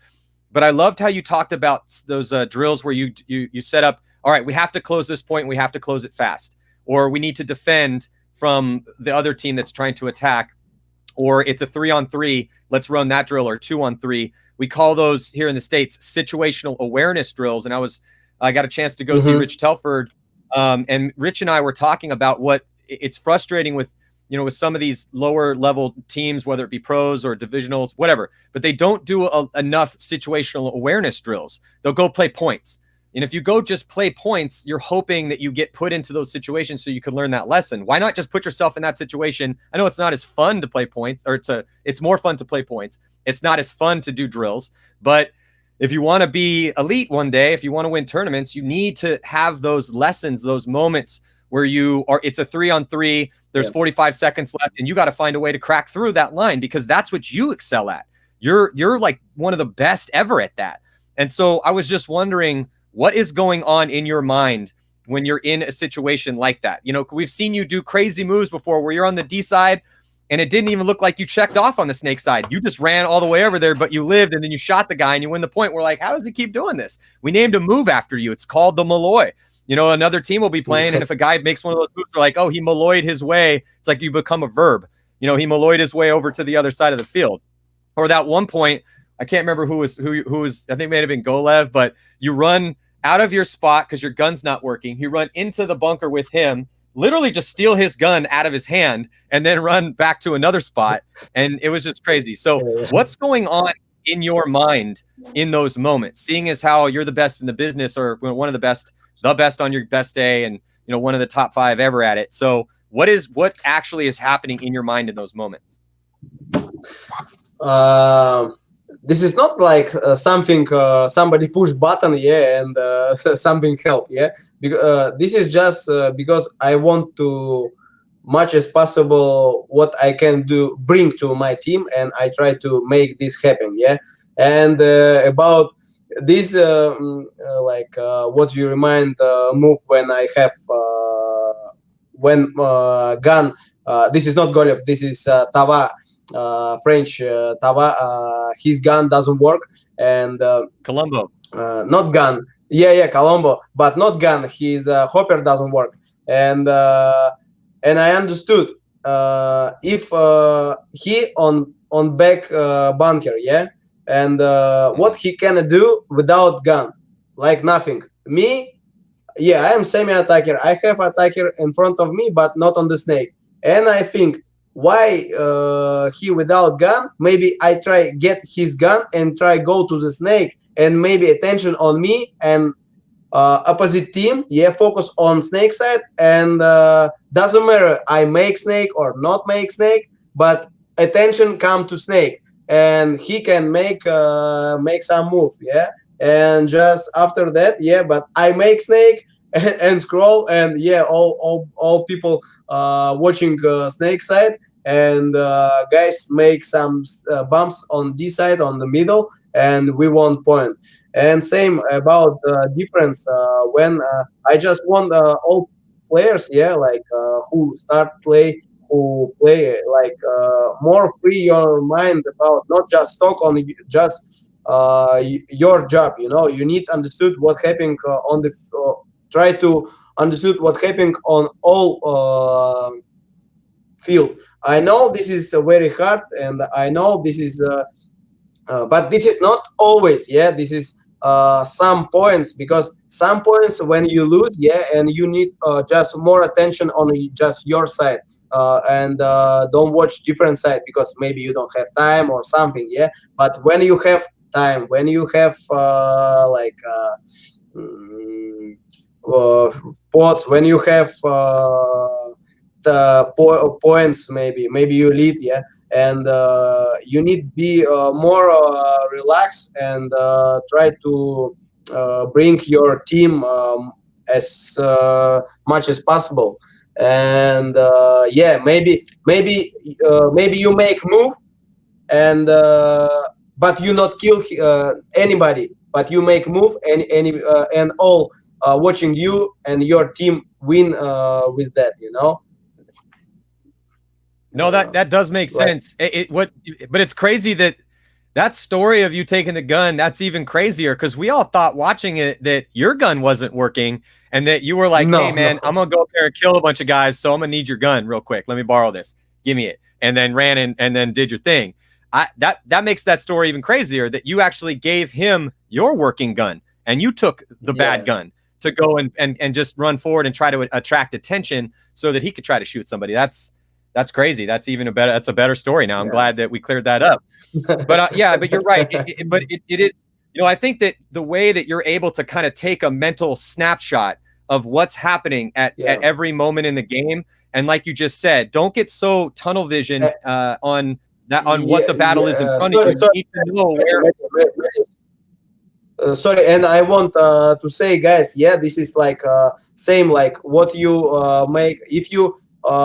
Speaker 2: But I loved how you talked about those drills where you set up, all right, we have to close this point, we have to close it fast, or we need to defend from the other team that's trying to attack, or it's a 3-on-3, let's run that drill, or 2-on-3. We call those here in the States situational awareness drills. And I got a chance to go see Rich Telford, and Rich and I were talking about what it's frustrating with, you know, with some of these lower level teams, whether it be pros or divisionals, whatever, but they don't do enough situational awareness drills. They'll go play points. And if you go just play points, you're hoping that you get put into those situations so you can learn that lesson. Why not just put yourself in that situation? I know it's not as fun to play points, or it's more fun to play points. It's not as fun to do drills, but if you want to be elite one day, if you want to win tournaments, you need to have those lessons, those moments where it's a 3-on-3, there's 45 seconds left, and you got to find a way to crack through that line because that's what you excel at. You're like one of the best ever at that. And so I was just wondering, what is going on in your mind when you're in a situation like that? You know, we've seen you do crazy moves before where you're on the D side and it didn't even look like you checked off on the snake side. You just ran all the way over there, but you lived and then you shot the guy and you win the point. We're like, how does he keep doing this? We named a move after you. It's called the Malloy. You know, another team will be playing, and if a guy makes one of those moves, we're like, oh, he Malloyed his way. It's like you become a verb. You know, he Malloyed his way over to the other side of the field. Or that one point, I can't remember who was, I think it may have been Golev, but you run out of your spot because your gun's not working. You run into the bunker with him, literally just steal his gun out of his hand, and then run back to another spot. And it was just crazy. So what's going on in your mind in those moments, seeing as how you're the best in the business, or one of the best on your best day, and, you know, one of the top 5 ever at it. So what actually is happening in your mind in those moments?
Speaker 3: This is not like something somebody push button, and something help, because this is just because I want to much as possible what I can bring to my team, and I try to make this happen, and about this what you remind move when I have gun, this is not Golev, this is Tava, French Tava, his gun doesn't work, and
Speaker 2: Colombo,
Speaker 3: not gun, Colombo, but not gun, his hopper doesn't work, and I understood if he on back bunker, and what he can do without gun, like nothing. Me, I am semi-attacker. I have attacker in front of me, but not on the snake. And I think, why he without gun? Maybe I try get his gun and try go to the snake, and maybe attention on me, and opposite team, focus on snake side, and doesn't matter I make snake or not make snake, but attention come to snake, and he can make some move, and just after that, but I make snake and scroll, and all people watching snake side, and guys make some bumps on this side on the middle, and we won point. And same about the difference when I just want all players, who start play, who play like more free your mind about not just talk on just your job. You know, you need understood what happening on the try to understood what happening on all field. I know this is very hard, and I know this is but this is not always, this is some points, because some points when you lose, and you need just more attention on just your side, and don't watch different sites because maybe you don't have time or something. Yeah, but when you have time, when you have mm, uh, pots, when you have the points, maybe you lead, yeah, and you need be more relaxed and try to bring your team as much as possible. And yeah, maybe you make move, and but you not kill anybody, but you make move, and and all watching you and your team win with that, you know.
Speaker 2: No, that does make
Speaker 3: Like,
Speaker 2: sense. But it's crazy that that story of you taking the gun, that's even crazier because we all thought watching it that your gun wasn't working and that you were like, hey,
Speaker 3: no, no.
Speaker 2: man, I'm going to go up there and kill a bunch of guys. So I'm going to need your gun real quick. Let me borrow this. Give me it. And then ran in and then did your thing. That makes that story even crazier that you actually gave him your working gun and you took the bad gun to go and just run forward and try to attract attention so that he could try to shoot somebody. That's crazy. That's a better story now. I'm glad that we cleared that up. But yeah, but you're right. It is, I think that the way that you're able to kind of take a mental snapshot of what's happening at every moment in the game. And like you just said, don't get so tunnel vision on what the battle is in front of you. You need to know where.
Speaker 3: Sorry, and I want to say, guys, yeah, this is like same like what you make if you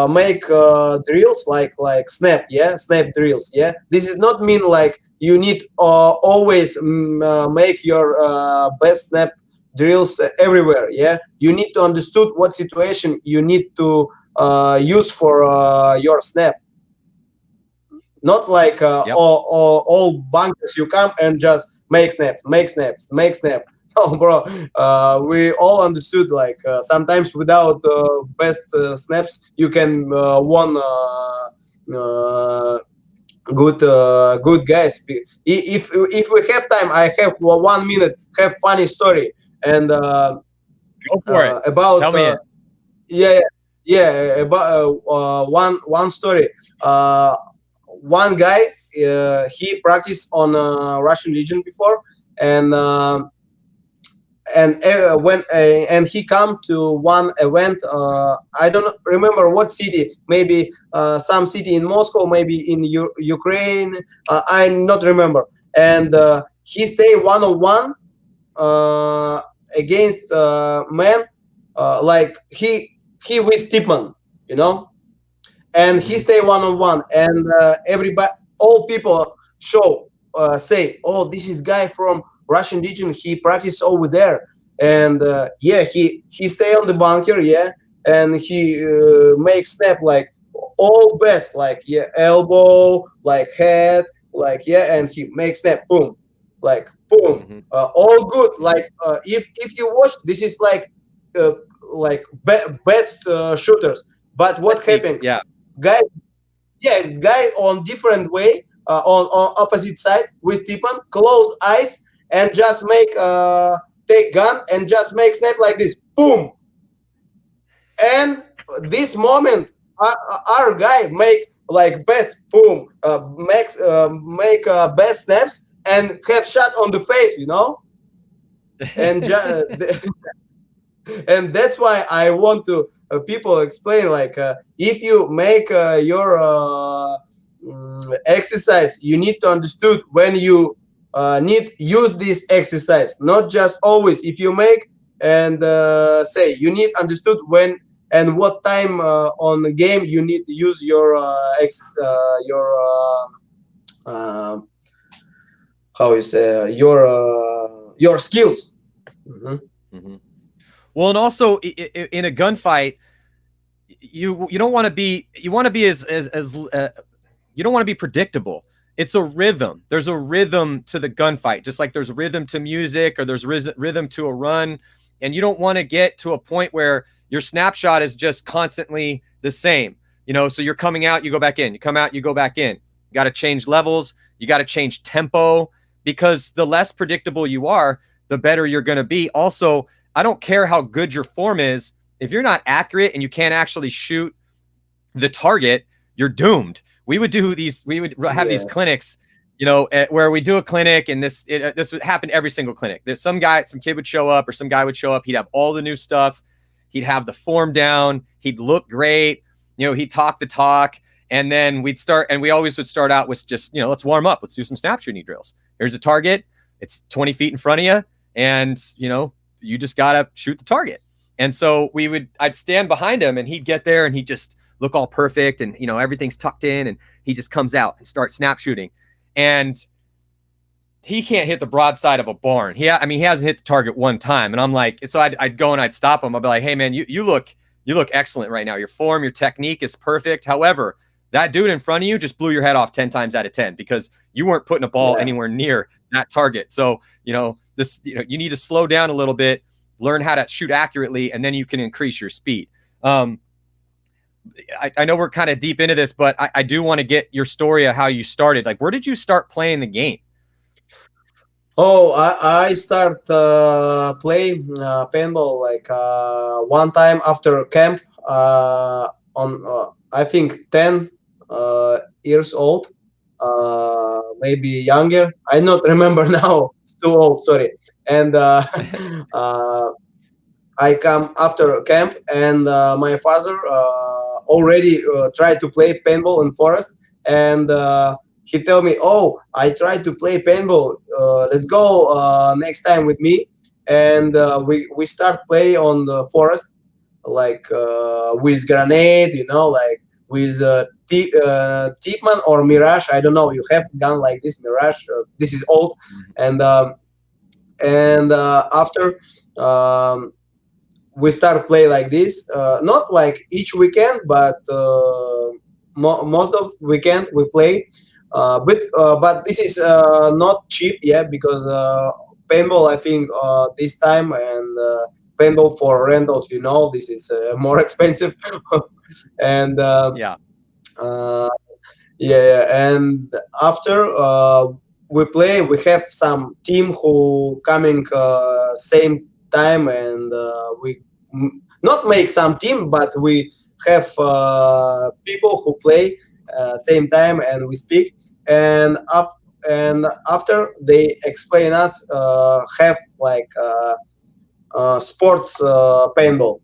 Speaker 3: make drills like snap, snap drills, yeah. This is not mean like you need always make your best snap drills everywhere, yeah. You need to understood what situation you need to use for your snap. Not like all bunkers you come and just make snaps. No, bro. We all understood like sometimes without best snaps you can won good guys. If we have time, I have 1 minute. Have funny story and
Speaker 2: go for it.
Speaker 3: About
Speaker 2: tell me it.
Speaker 3: About one story. One guy, he practiced on Russian Legion before, and when and he come to one event. I don't remember what city. Maybe some city in Moscow, maybe in Ukraine. I not remember. And he stay 1-on-1 against man, like he with Tipman, you know. And he stay 1-on-1, and everybody, all people show say, oh, this is guy from Russian Legion, he practice over there. And he stay on the bunker, and he makes snap like all best, like elbow, like head, like and he makes snap, boom, like boom, all good. Like if you watch, this is like best shooters. But what happened? Guy, guy on different way, on opposite side with Tipan, close eyes, and just make take gun and just make snap like this, boom. And this moment, our guy make like best boom, make best snaps and have shot on the face, you know. And and that's why I want to people explain like if you make your exercise, you need to understood when you need use this exercise, not just always. If you make and say, you need understood when and what time on the game you need to use your how you say your skills.
Speaker 2: Well, and also in a gunfight, you don't want to be, you want to be as you don't want to be predictable. It's a rhythm. There's a rhythm to the gunfight, just like there's rhythm to music or there's rhythm to a run. And you don't want to get to a point where your snapshot is just constantly the same. So you're coming out, you go back in, you come out, you go back in. You got to change levels. You got to change tempo, because the less predictable you are, the better you're going to be. Also, I don't care how good your form is. If you're not accurate and you can't actually shoot the target, you're doomed. We would do these. We would have these clinics, where we do a clinic, and this would happen every single clinic. There's some kid would show up, or some guy would show up. He'd have all the new stuff. He'd have the form down. He'd look great. He'd talk the talk. And then we'd start, and we always would start out with just, let's warm up. Let's do some snap shooting drills. Here's a target. It's 20 feet in front of you. And, you just got to shoot the target. And so I'd stand behind him, and he'd get there, and he'd just look all perfect. And, everything's tucked in, and he just comes out and starts snap shooting. And he can't hit the broadside of a barn. He hasn't hit the target one time. And I'm like, so I'd go and I'd stop him. I'd be like, hey man, you look excellent right now. Your form, your technique is perfect. However, that dude in front of you just blew your head off 10 times out of 10 because you weren't putting a ball anywhere near that target. So, you need to slow down a little bit, learn how to shoot accurately, and then you can increase your speed. I know we're kind of deep into this, but I do want to get your story of how you started. Like, where did you start playing the game?
Speaker 3: Oh, I start playing paintball like one time after camp on I think 10 years old, maybe younger. I not remember now. It's too old. Sorry. And I come after camp, and my father already tried to play paintball in forest, and he tell me, "Oh, I tried to play paintball. Let's go next time with me." And we start play on the forest, like with grenade, like with Tipman or Mirage. I don't know. You have gun like this Mirage. This is old, and after. We start play like this, not like each weekend, but most of weekend we play. But this is not cheap, because paintball, I think this time, and paintball for rentals, this is more expensive. And and after we play, we have some team who coming same time, and we not make some team, but we have people who play same time, and we speak, and after they explain us have like sports paintball,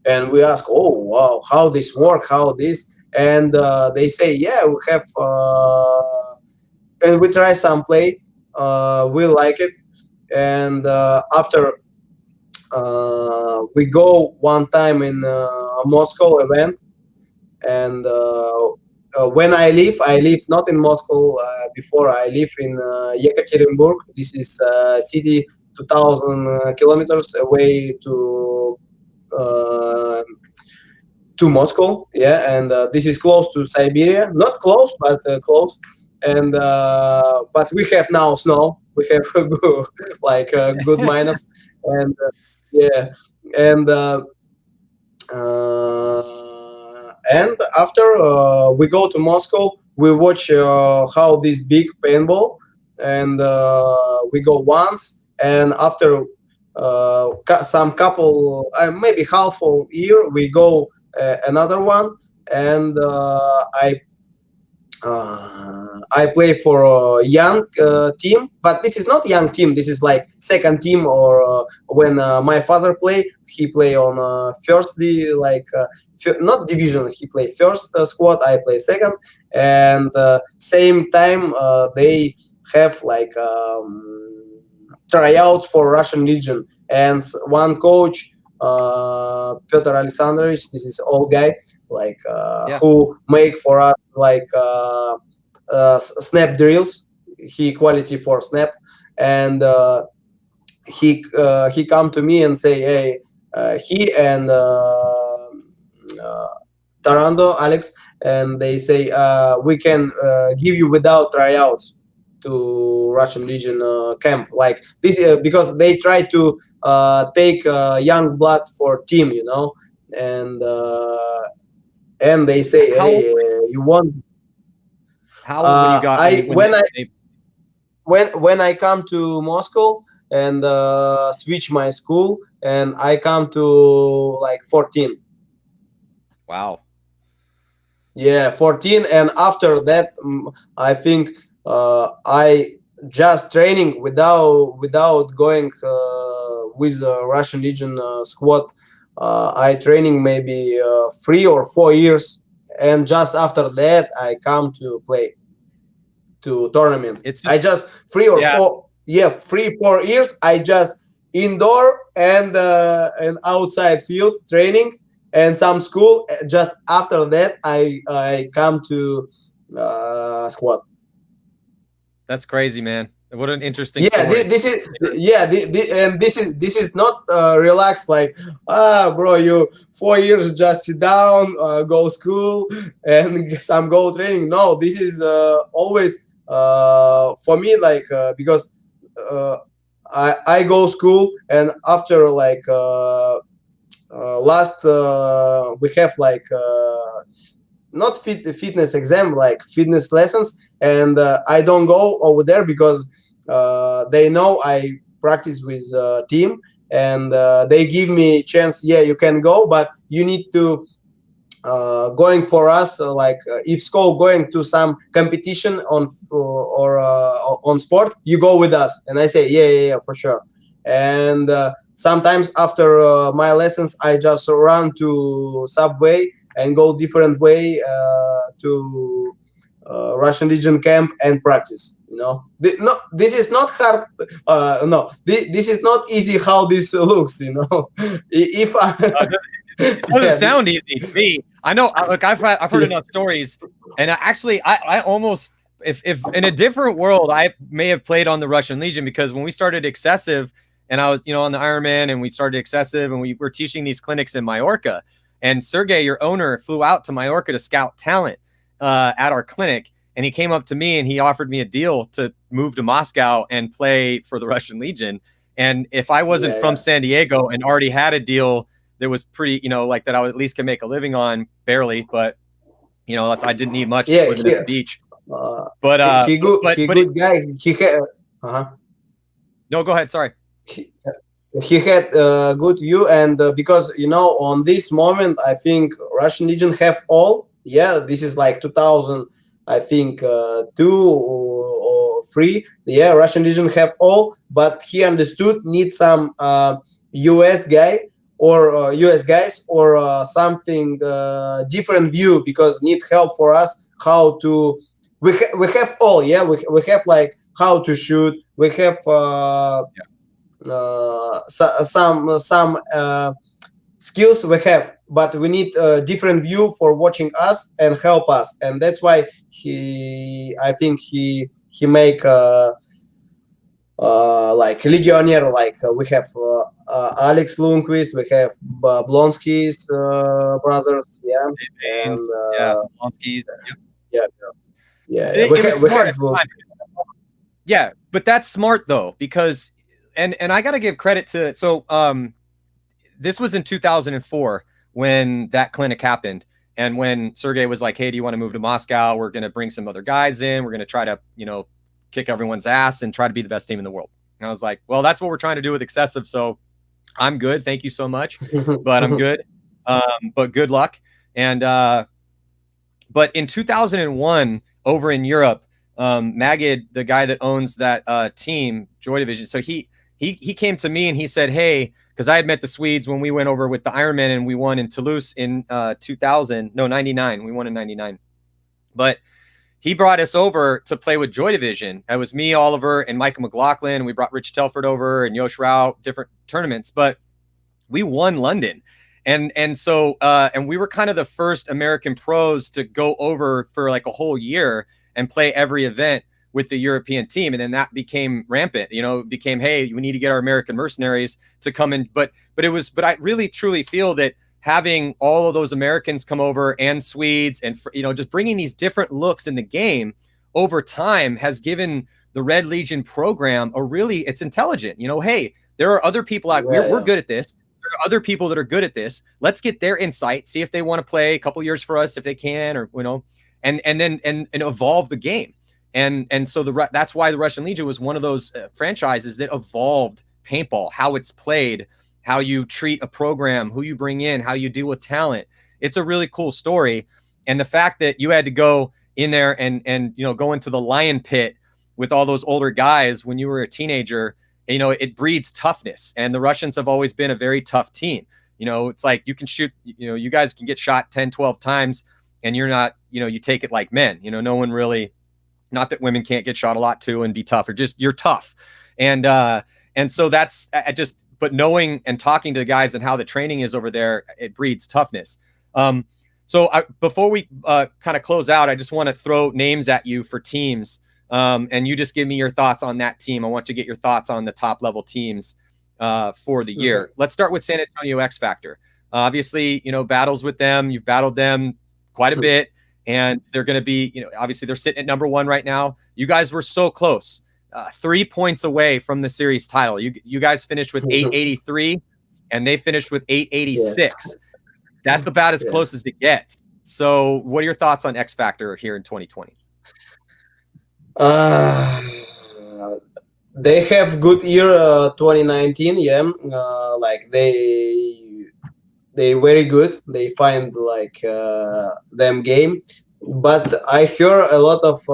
Speaker 3: and we ask, oh wow, how this work, how this, and they say, yeah, we have and we try some play, we like it, and after we go one time in a Moscow event, and when I live not in Moscow. Before I live in Yekaterinburg. This is city 2,000 kilometers away to Moscow, and this is close to Siberia. Not close, but close. And but we have now snow. We have like good minus, and and after we go to Moscow, we watch how this big paintball, and we go once, and after some couple, maybe half a year, we go another one, and I play for a young team, but this is not young team. This is like second team, or when my father play, he play on first, not division. He play first squad. I play second, and same time they have like tryouts for Russian Legion, and one coach, Peter Alexandrovich. This is old guy, like who make for us like snap drills. He quality for snap, and he come to me and say, hey, he and Tarando Alex, and they say we can give you without tryouts to Russian Legion camp, like this, because they try to take young blood for team, and they say, hey, you want.
Speaker 2: How old when you got
Speaker 3: when I come to Moscow and switch my school, and I come to like 14.
Speaker 2: Wow.
Speaker 3: Yeah, 14, and after that, I think I just training without going with the Russian Legion squad. I training maybe 3 or 4 years, and just after that, I come to play to tournament.
Speaker 2: It's just
Speaker 3: I just three or
Speaker 2: yeah.
Speaker 3: four, yeah, 3 4 years. I just indoor and outside field training and some school. Just after that, I come to squad.
Speaker 2: That's crazy, man. What an interesting
Speaker 3: Yeah,
Speaker 2: story.
Speaker 3: this is yeah, and this is not relaxed like bro, you 4 years just sit down, go school and some go training. No, this is always for me like because uh, I go school and after like last we have like not fitness exam like fitness lessons, and I don't go over there because they know I practice with team, and they give me chance, yeah, you can go, but you need to going for us like if school going to some competition on on sport, you go with us. And I say yeah, for sure. And sometimes after my lessons I just run to subway and go different way to Russian Legion camp and practice. No, this is not hard. No, this is not easy. How this looks, if I,
Speaker 2: It doesn't
Speaker 3: yeah,
Speaker 2: sound easy to me. I know. Look, I've heard
Speaker 3: yeah,
Speaker 2: enough stories, and I almost if in a different world I may have played on the Russian Legion, because when we started Excessive, and I was on the Ironman, and we started Excessive, and we were teaching these clinics in Mallorca, and Sergey, your owner, flew out to Mallorca to scout talent at our clinic, and he came up to me and he offered me a deal to move to Moscow and play for the Russian Legion. And if I wasn't from
Speaker 3: yeah.
Speaker 2: San Diego and already had a deal that was pretty, like that I at least can make a living on, barely, but I didn't need much, just
Speaker 3: Yeah,
Speaker 2: living at the beach.
Speaker 3: uh,
Speaker 2: But
Speaker 3: he
Speaker 2: but it,
Speaker 3: good guy. He had
Speaker 2: no, go ahead. Sorry.
Speaker 3: he, he had good view, and because on this moment I think Russian Legion have all. Yeah, this is like 2000, I think 2 or 3. Yeah, Russian Legion have all, but he understood need some US guy or US guys or something different view, because need help for us how to. We have all. Yeah, we have like how to shoot. We have some skills we have, but we need a different view for watching us and help us. And that's why I think he make like legionnaire, like we have Alex Lundqvist, we have Blonsky's brothers, yeah.
Speaker 2: Baines,
Speaker 3: And
Speaker 2: yeah, Blonsky's. Yep.
Speaker 3: yeah, yeah,
Speaker 2: It was
Speaker 3: we
Speaker 2: smart
Speaker 3: have
Speaker 2: at the time. Yeah, but that's smart though, because and I got to give credit to this was in 2004 when that clinic happened, and when Sergey was like, "Hey, do you want to move to Moscow? We're going to bring some other guys in. We're going to try to, kick everyone's ass and try to be the best team in the world." And I was like, "Well, that's what we're trying to do with Excessive, so I'm good. Thank you so much, but I'm good. But good luck." And but in 2001 over in Europe, Magid, the guy that owns that team, Joy Division, so he came to me and he said, "Hey," because I had met the Swedes when we went over with the Ironman and we won in Toulouse in 99. We won in 99. But he brought us over to play with Joy Division. It was me, Oliver, and Michael McLaughlin. We brought Rich Telford over and Yosh Rao, different tournaments, but we won London. And so and we were kind of the first American pros to go over for like a whole year and play every event with the European team. And then that became rampant. It became, hey, we need to get our American mercenaries to come in. But I really truly feel that having all of those Americans come over and Swedes and just bringing these different looks in the game over time has given the Red Legion program it's intelligent. Hey, there are other people out. We're good at this. There are other people that are good at this. Let's get their insight, see if they want to play a couple years for us, if they can, or and then evolve the game. And so that's why the Russian Legion was one of those franchises that evolved paintball, how it's played, how you treat a program, who you bring in, how you deal with talent. It's a really cool story. And the fact that you had to go in there and go into the lion pit with all those older guys when you were a teenager, it breeds toughness. And the Russians have always been a very tough team. It's like you can shoot, you guys can get shot 10, 12 times and you're not, you take it like men. No one really, not that women can't get shot a lot too and be tough, or just you're tough. And so that's but knowing and talking to the guys and how the training is over there, it breeds toughness. Before we kind of close out, I just want to throw names at you for teams. And you just give me your thoughts on that team. I want to get your thoughts on the top level teams for the year. Mm-hmm. Let's start with San Antonio X Factor. Obviously, battles with them. You've battled them quite a bit. And they're going to be, obviously they're sitting at number 1 right now. You guys were so close. 3 points away from the series title. You guys finished with 883 and they finished with 886. Yeah. That's about as close as it gets. So what are your thoughts on X Factor here in 2020?
Speaker 3: They have good year 2019. Yeah. Like they very good. They find like them game. But I hear a lot of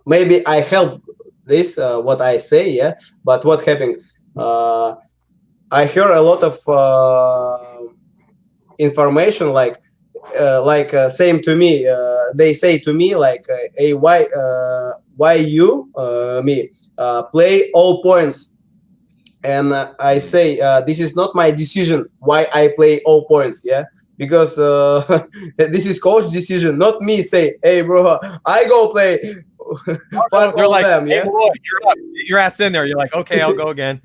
Speaker 3: maybe I help this what I say, yeah. But what happened? I hear a lot of information like same to me. They say to me like, "Hey, why you me play all points?" And I say, "This is not my decision. Why I play all points? Yeah." Because this is coach decision, not me. Say, hey, bro, I go play. Fuck all
Speaker 2: like,
Speaker 3: them, yeah.
Speaker 2: Hey, boy, you're up. Get your ass in there. You're like, okay, I'll go again.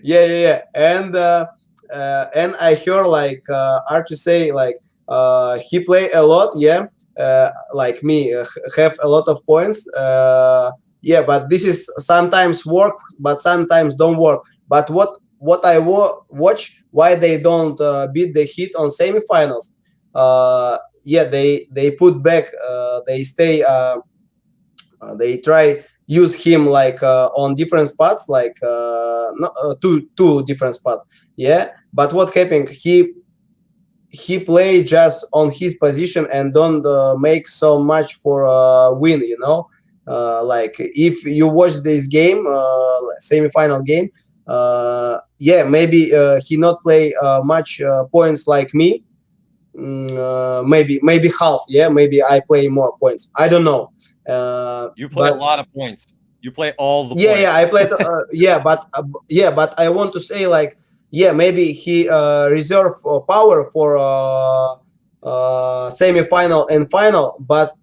Speaker 3: yeah. And I hear like Archie say like he play a lot, yeah. Like me, have a lot of points. Yeah, but this is sometimes work, but sometimes don't work. But what I watch, why they don't beat the Heat on semifinals? Yeah, they put back. They stay. They try use him like on different spots, like two different spots. Yeah, but what happened? He play just on his position and don't make so much for win. Like if you watch this game, semi-final game, yeah, maybe he not play much points like me. Maybe half. Yeah, maybe I play more points. I don't know.
Speaker 2: You play a lot of points. You play all the points.
Speaker 3: Yeah, I played. But I want to say like, yeah, maybe he reserve power for semi-final and final, but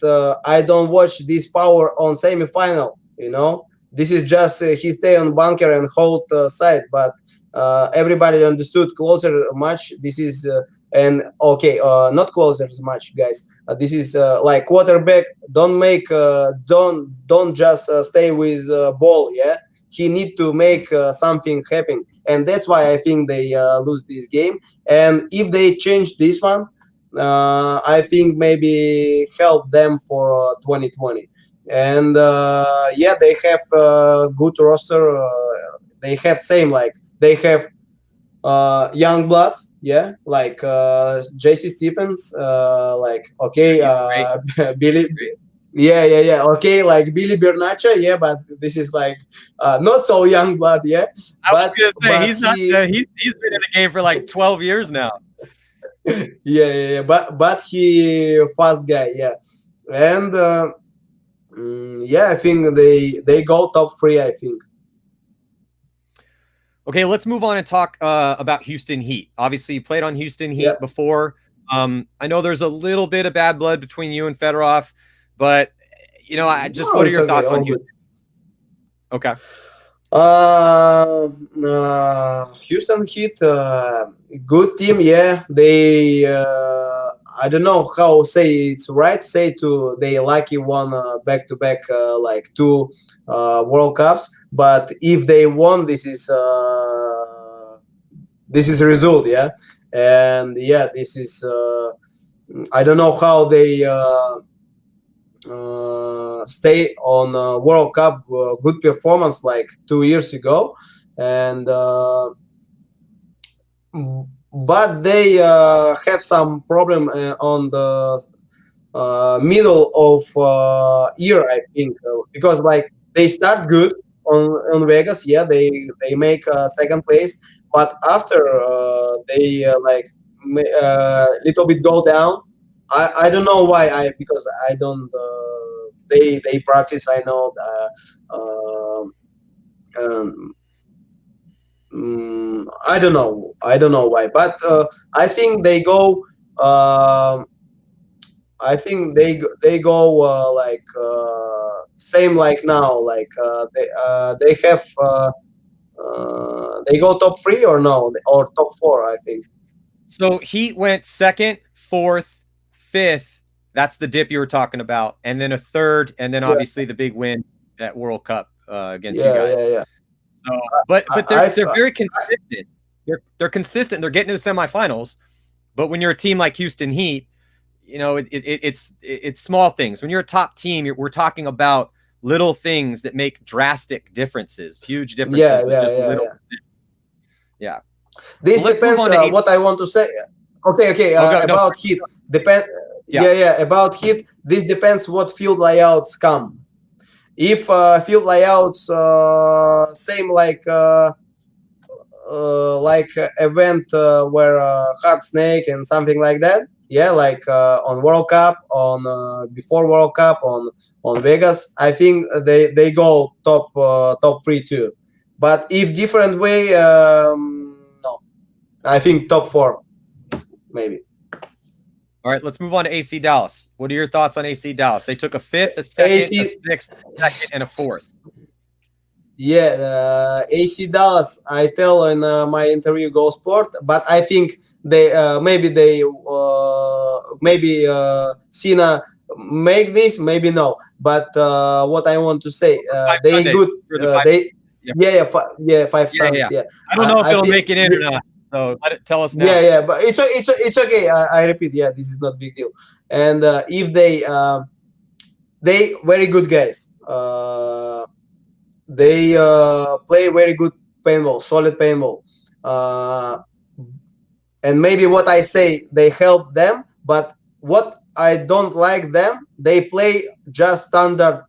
Speaker 3: I don't watch this power on semi-final. This is just he stay on bunker and hold side, but everybody understood closer match. This is and okay, not closer match, guys. This is like quarterback. Don't make don't just stay with ball. Yeah, he need to make something happen, and that's why I think they lose this game. And if they change this one, I think maybe help them for 2020. And yeah, they have good roster. They have same like they have young bloods, yeah, like JC Stephens, like okay, Billy. Yeah. Okay, like Billy Bernacha, yeah, but this is like not so young blood, yeah.
Speaker 2: I was gonna say he's not. He's been in the game for like 12 years now.
Speaker 3: Yeah. But he fast guy, yeah. And yeah, I think they go top 3. I think.
Speaker 2: Okay, let's move on and talk about Houston Heat. Obviously, you played on Houston Heat before. I know there's a little bit of bad blood between you and Fedorov, but what are your thoughts on Houston? Okay.
Speaker 3: Houston Heat, good team. Yeah, they. I don't know how say it's right. Say to they lucky won back to back like 2 World Cups. But if they won, this is a result. Yeah, and yeah, this is. I don't know how they. Stay on World Cup good performance like 2 years ago, and but they have some problem on the middle of year, I think, because like they start good on Vegas. Yeah, they make second place, but after they little bit go down. I don't know why. I because I don't. They practice. I know. Um, I don't know. I don't know why, but I think they go. um I think they go same like now. Like they have they go top three or no or top four. I think.
Speaker 2: So Heat went second, fourth, fifth. That's the dip you were talking about, and then a third, and then
Speaker 3: Yeah,
Speaker 2: obviously the big win at World Cup against you
Speaker 3: yeah, yeah,
Speaker 2: guys.
Speaker 3: yeah.
Speaker 2: So, but
Speaker 3: I,
Speaker 2: they're very consistent. They're consistent. They're getting to the semifinals. But when you're a team like Houston Heat, you know it's small things. When you're a top team, we're talking about little things that make drastic differences, huge
Speaker 3: yeah,
Speaker 2: differences with
Speaker 3: yeah,
Speaker 2: just
Speaker 3: yeah,
Speaker 2: little.
Speaker 3: yeah.
Speaker 2: Yeah. So
Speaker 3: This
Speaker 2: let's move
Speaker 3: depends.
Speaker 2: on to AC.
Speaker 3: What I want to say. Okay, okay.
Speaker 2: Oh, go, no,
Speaker 3: About Heat depend.
Speaker 2: yeah.
Speaker 3: Yeah, yeah. About Heat, this depends what field layouts come. If field layouts same like event where hard snake and something like that, yeah, like on World Cup, on before World Cup, on Vegas, I think they go top three too. But if different way, no, I think top four maybe.
Speaker 2: All right, let's move on to AC Dallas. What are your thoughts on AC Dallas? They took a fifth, a second, a
Speaker 3: AC,
Speaker 2: sixth, a second, and a fourth.
Speaker 3: yeah, AC Dallas. I tell in my interview Go Sport, but I think maybe Cena make this, maybe no. But what I want to say,
Speaker 2: Five
Speaker 3: they
Speaker 2: Sundays
Speaker 3: good.
Speaker 2: for the five.
Speaker 3: They
Speaker 2: Yeah,
Speaker 3: yeah, five
Speaker 2: yeah,
Speaker 3: Suns.
Speaker 2: yeah.
Speaker 3: Yeah,
Speaker 2: I don't know if
Speaker 3: I
Speaker 2: it'll
Speaker 3: think.
Speaker 2: make it in or not. So tell us
Speaker 3: Yeah,
Speaker 2: now.
Speaker 3: yeah, but it's okay. I repeat, yeah, this is not big deal. And if they very good guys. They play very good paintball, solid paintball. Uh, and maybe what I say, they help them, but what I don't like them, they play just standard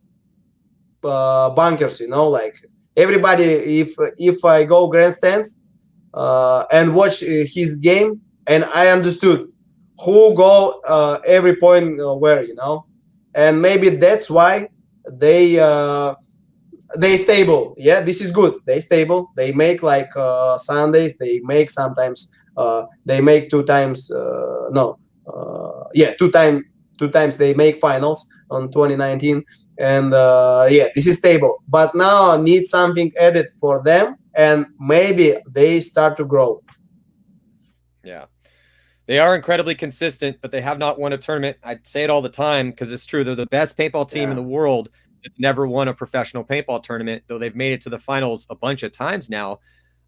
Speaker 3: bunkers, like everybody, if I go grandstands and watch his game, and I understood who go every point where, and maybe that's why they they stable. Yeah, this is good. They stable. They make like Sundays. They make sometimes. They make two times. No, yeah, two times they make finals on 2019, and yeah, this is stable. But now need something added for them, and maybe they start to grow.
Speaker 2: Yeah. They are incredibly consistent, but they have not won a tournament. I say it all the time because it's true. They're the best paintball team in
Speaker 3: Yeah,
Speaker 2: the world that's never won a professional paintball tournament, though they've made it to the finals a bunch of times now.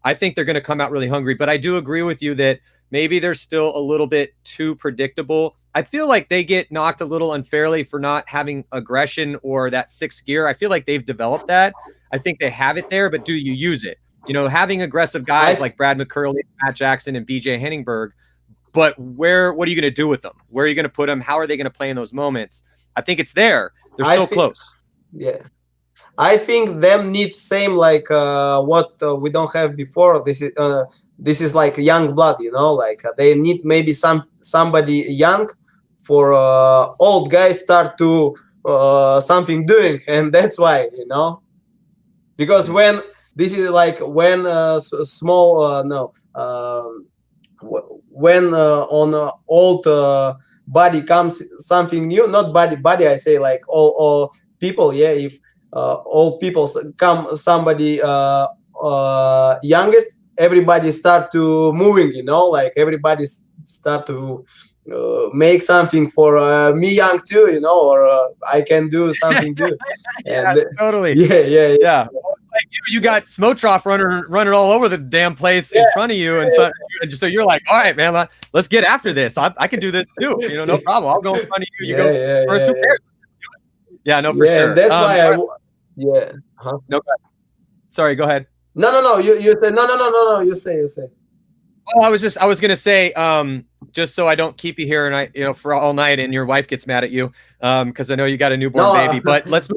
Speaker 2: I think they're going to come out really hungry, but I do agree with you that maybe they're still a little bit too predictable. I feel like they get knocked a little unfairly for not having aggression or that sixth gear. I feel like they've developed that. I think they have it there, but do you use it? You know, having aggressive guys
Speaker 3: I
Speaker 2: like Brad McCurley, Matt Jackson, and BJ Henningberg, but what are you going to do with them? Where are you going to put them? How are they going to play in those moments? I think it's there. They're
Speaker 3: I
Speaker 2: so
Speaker 3: think
Speaker 2: close.
Speaker 3: yeah. I think them need same like what we don't have before. This is like young blood, like they need maybe somebody young for old guys start to something doing, and that's why, because
Speaker 2: Mhm.
Speaker 3: when this is like when small no when on old body comes something new, not body I say like all people, yeah, if old people come somebody youngest, everybody start to moving, like everybody start to make something for me young too, or I can do something too.
Speaker 2: Yeah,
Speaker 3: And
Speaker 2: totally.
Speaker 3: yeah, yeah, yeah,
Speaker 2: Yeah. Well, it's like you got Smotroff running all over the damn place
Speaker 3: yeah,
Speaker 2: in front of you, and so you're like, all right, man, let's get after this. I can do this too. No problem. I'll go in front of you. You
Speaker 3: yeah,
Speaker 2: go
Speaker 3: yeah,
Speaker 2: first.
Speaker 3: yeah,
Speaker 2: Who
Speaker 3: yeah.
Speaker 2: cares? Yeah, no, for
Speaker 3: Yeah, and
Speaker 2: sure.
Speaker 3: that's why
Speaker 2: All right,
Speaker 3: yeah. Huh?
Speaker 2: no, sorry, go ahead.
Speaker 3: No, no, no. You say no, no, no, no, no. You say.
Speaker 2: Oh, I was gonna say, just so I don't keep you here and for all night and your wife gets mad at you, because I know you got a newborn
Speaker 3: No,
Speaker 2: baby. But let's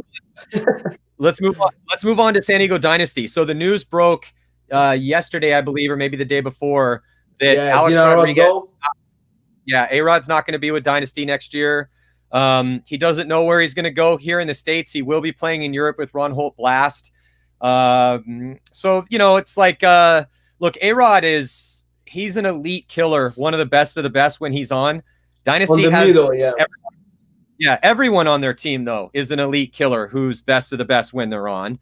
Speaker 2: move on to San Diego Dynasty. So the news broke yesterday, I believe, or maybe the day before, that
Speaker 3: yeah,
Speaker 2: Alex
Speaker 3: Dinarod
Speaker 2: Rodriguez,
Speaker 3: go.
Speaker 2: yeah, A-Rod's not going to be with Dynasty next year. He doesn't know where he's going to go here in the States. He will be playing in Europe with Ron Holt Blast. So, it's like, look, A-Rod he's an elite killer, one of the best of the best when he's on.
Speaker 3: On
Speaker 2: Dynasty
Speaker 3: the
Speaker 2: has,
Speaker 3: middle, yeah.
Speaker 2: everyone on their team, though, is an elite killer who's best of the best when they're on.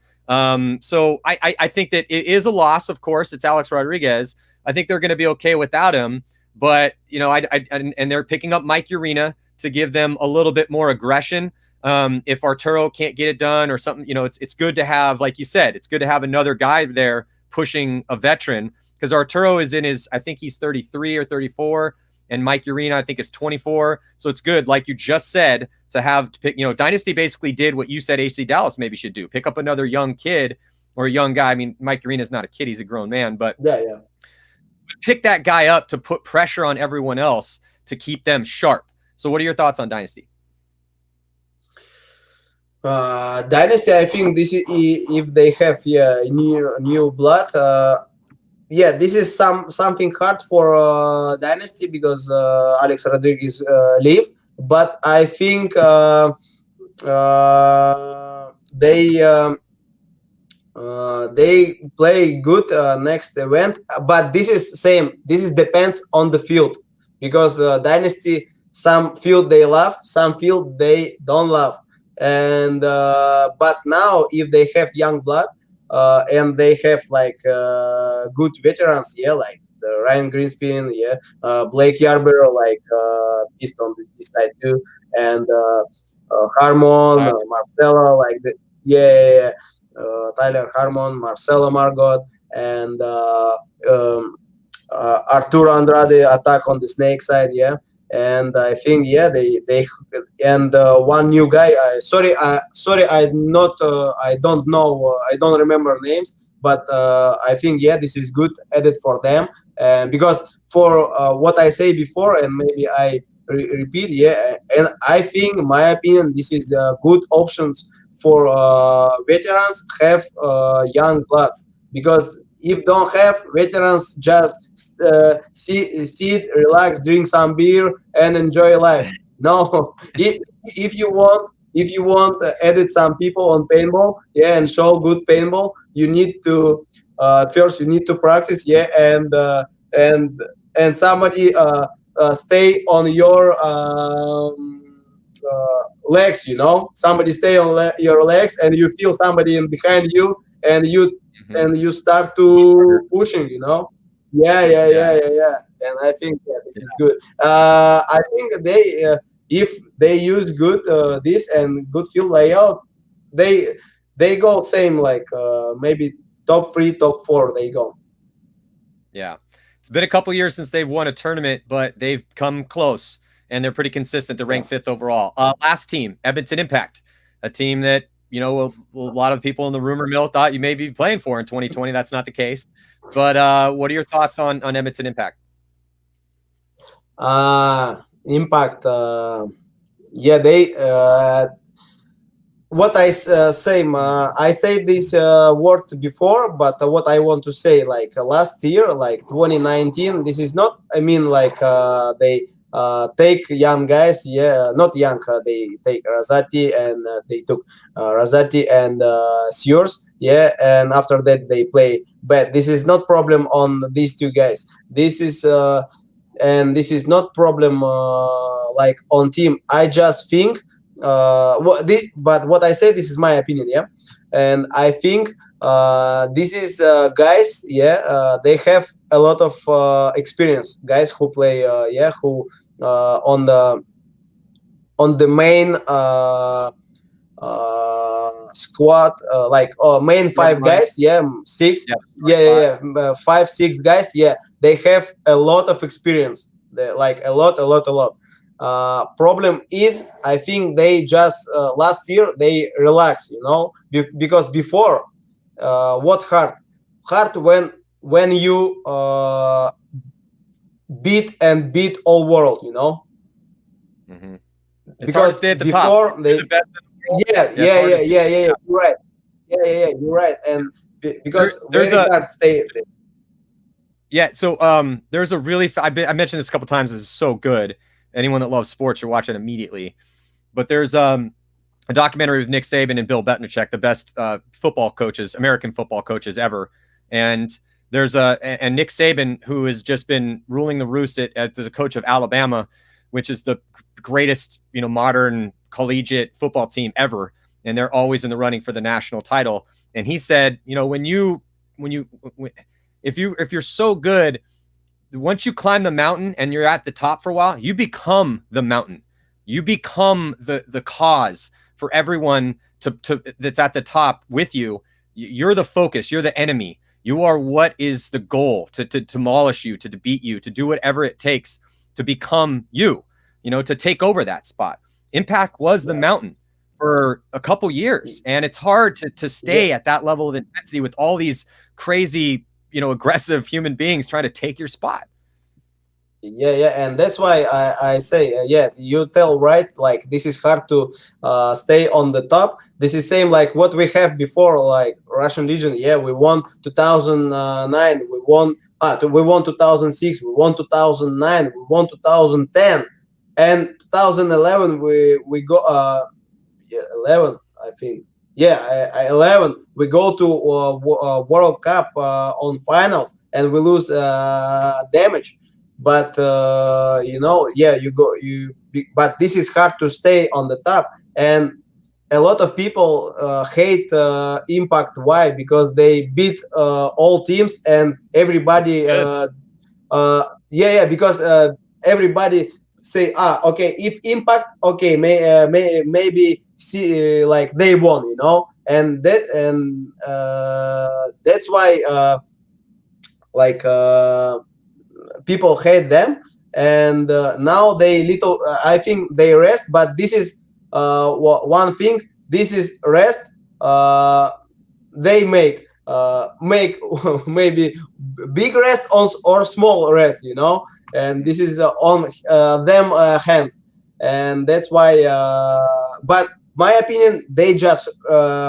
Speaker 2: So I think that it is a loss, of course. It's Alex Rodriguez. I think they're going to be okay without him. But, and they're picking up Mike Urena to give them a little bit more aggression. If Arturo can't get it done or something, it's good to have, like you said, it's good to have another guy there pushing a veteran, because Arturo is I think he's 33 or 34, and Mike Urena, I think, is 24. So it's good, like you just said, to pick, Dynasty basically did what you said AC Dallas maybe should do. Pick up another young kid or a young guy. I mean, Mike Urena is not a kid, he's a grown man, but
Speaker 3: yeah.
Speaker 2: Pick that guy up to put pressure on everyone else to keep them sharp. So what are your thoughts on Dynasty?
Speaker 3: Dynasty, I think this is if they have new blood. This is something hard for Dynasty because Alex Rodriguez leave, but I think they play good next event, but this is same. This is depends on the field because Dynasty, some field they love, some field they don't love, and but now if they have young blood and they have like good veterans, like Ryan Greenspan, Blake Yarborough, like beast on this side too, and Harmon, Marcelo, like the, Tyler Harmon, Marcelo Margot, and Arturo Andrade attack on the snake side, and I think they and one new guy. Sorry, I don't know, I don't remember names, but I think this is good edit for them, and because for what I say before, and maybe I repeat, and I think, my opinion, this is good options for veterans have young bloods, because if don't have veterans, just sit, relax, drink some beer, and enjoy life. No, if you want, edit some people on paintball, and show good paintball, you need to first you need to practice, and somebody stay on your legs, somebody stay on your legs, and you feel somebody in behind you, and you start to pushing, and I think this is good. I think they if they use good this and good field layout, they go same, like maybe top 3, top 4 they go.
Speaker 2: Yeah. It's been a couple years since they've won a tournament, but they've come close, and they're pretty consistent. They're ranked 5th overall. Last team, Edmonton Impact, a team that, a lot of people in the rumor mill thought you may be playing for in 2020. That's not the case. But what are your thoughts on Edmonton Impact?
Speaker 3: Impact, they what I say, I say this word before, but what I want to say, like last year, like 2019, this is not, I mean, like they take young guys, not young, they take Rosati, and they took Rosati and Sears, and after that they play. But this is not problem on these two guys. This is and this is not problem like on team. I just think but what I say, this is my opinion, and I think this is guys, they have a lot of experience, guys who play, who on the main squad, like main 5 guys, 6, 5, 6 guys, they have a lot of experience, like a lot. Problem is, I think they just last year they relaxed, because before what hard when you beat all world, you know.
Speaker 2: Mm-hmm. It's hard to
Speaker 3: Because
Speaker 2: stay at the top.
Speaker 3: before
Speaker 2: You're
Speaker 3: they,
Speaker 2: the best in the world.
Speaker 3: yeah,
Speaker 2: Yeah, it's
Speaker 3: yeah,
Speaker 2: hard
Speaker 3: yeah,
Speaker 2: to stay
Speaker 3: yeah,
Speaker 2: at
Speaker 3: yeah,
Speaker 2: the top.
Speaker 3: you're right. Yeah, you're right. And
Speaker 2: There,
Speaker 3: because
Speaker 2: there's
Speaker 3: very
Speaker 2: a
Speaker 3: hard stay.
Speaker 2: Yeah, so there's a really I mentioned this a couple times. This is so good. Anyone that loves sports should watch it immediately. But there's a documentary with Nick Saban and Bill Belichick, the best football coaches, American football coaches ever. And there's and Nick Saban, who has just been ruling the roost as a coach of Alabama, which is the greatest, modern collegiate football team ever, and they're always in the running for the national title. And he said, when you if you're so good, once you climb the mountain and you're at the top for a while, you become the mountain. You become the cause for everyone to that's at the top with you. You're the focus. You're the enemy. You are what is the goal to demolish you, to beat you, to do whatever it takes to become you. To take over that spot. Impact was the mountain for a couple years, and it's hard to stay at that level of intensity with all these crazy, aggressive human beings trying to take your spot.
Speaker 3: Yeah, and that's why I say, yeah, you tell right, like this is hard to stay on the top. This is same like what we have before, like Russian Legion. Yeah, we won 2009, we won 2006, we won 2009, we won 2010, and 2011 we go yeah, 11 I think. Yeah, 11 we go to World Cup on finals, and we lose damage. But yeah, but this is hard to stay on the top. And a lot of people hate Impact. Why? Because they beat all teams, and everybody because everybody say, okay, if Impact, okay, maybe see like they won, and that's why like people hate them. And now they little I think they rest. But this is one thing, this is rest. They make maybe big rest or small rest, and this is on them hand. And that's why but my opinion, they just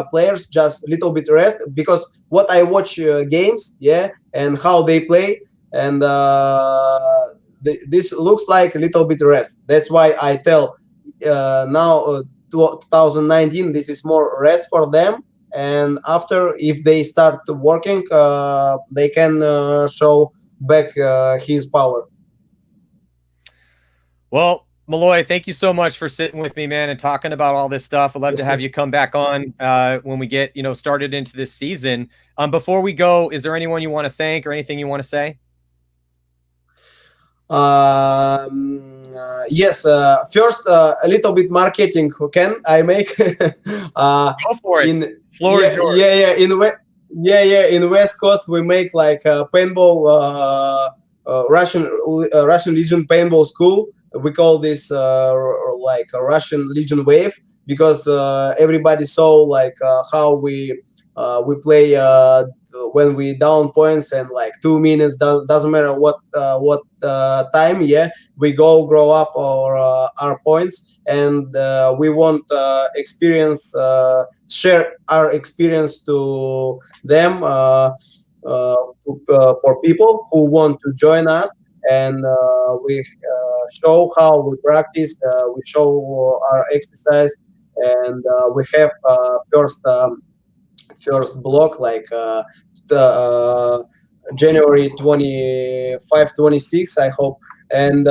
Speaker 3: players just little bit rest, because what I watch games, yeah, and how they play, and this looks like a little bit rest. That's why I tell now 2019 this is more rest for them. And after, if they start working, they can show back his power.
Speaker 2: Well, Malloy, thank you so much for sitting with me, man, and talking about all this stuff. I'd love to have you come back on when we get, started into this season. Before we go, is there anyone you want to thank or anything you want to say?
Speaker 3: Yes. First, a little bit marketing. Who can I make?
Speaker 2: Go for it.
Speaker 3: In
Speaker 2: Floor is yours.
Speaker 3: in West Coast we make like paintball, Russian Legion paintball school. We call this like a Russian Legion wave, because everybody saw like how we play when we down points, and like 2 minutes doesn't matter what time. Yeah, we grow up our points, and we want experience, share our experience to them, for people who want to join us. And we show how we practice, we show our exercise. And we have first block like the January 25, 26, I hope. And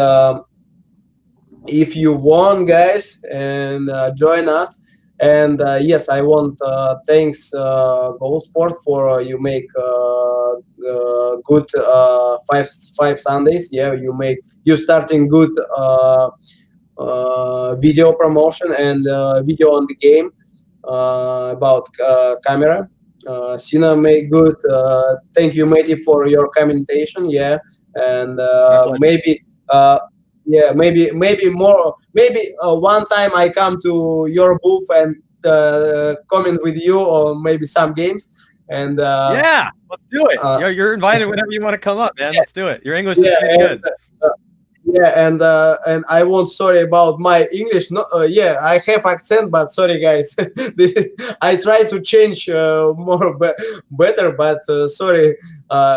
Speaker 3: if you want, guys, and join us. And yes, I want thanks Goldsport for you make good five Sundays. Yeah, you starting good video promotion and video on the game about camera. Sina made good. Thank you, matey, for your commentation. Yeah, and maybe maybe more. Maybe one time I come to your booth and comment with you, or maybe some games. And
Speaker 2: yeah, let's do it. You're invited whenever you want to come up, man.
Speaker 3: Yeah,
Speaker 2: Let's do it. Your English is
Speaker 3: yeah,
Speaker 2: pretty good.
Speaker 3: and I won't sorry about my English. No, yeah, I have accent, but sorry guys. I try to change more better, but sorry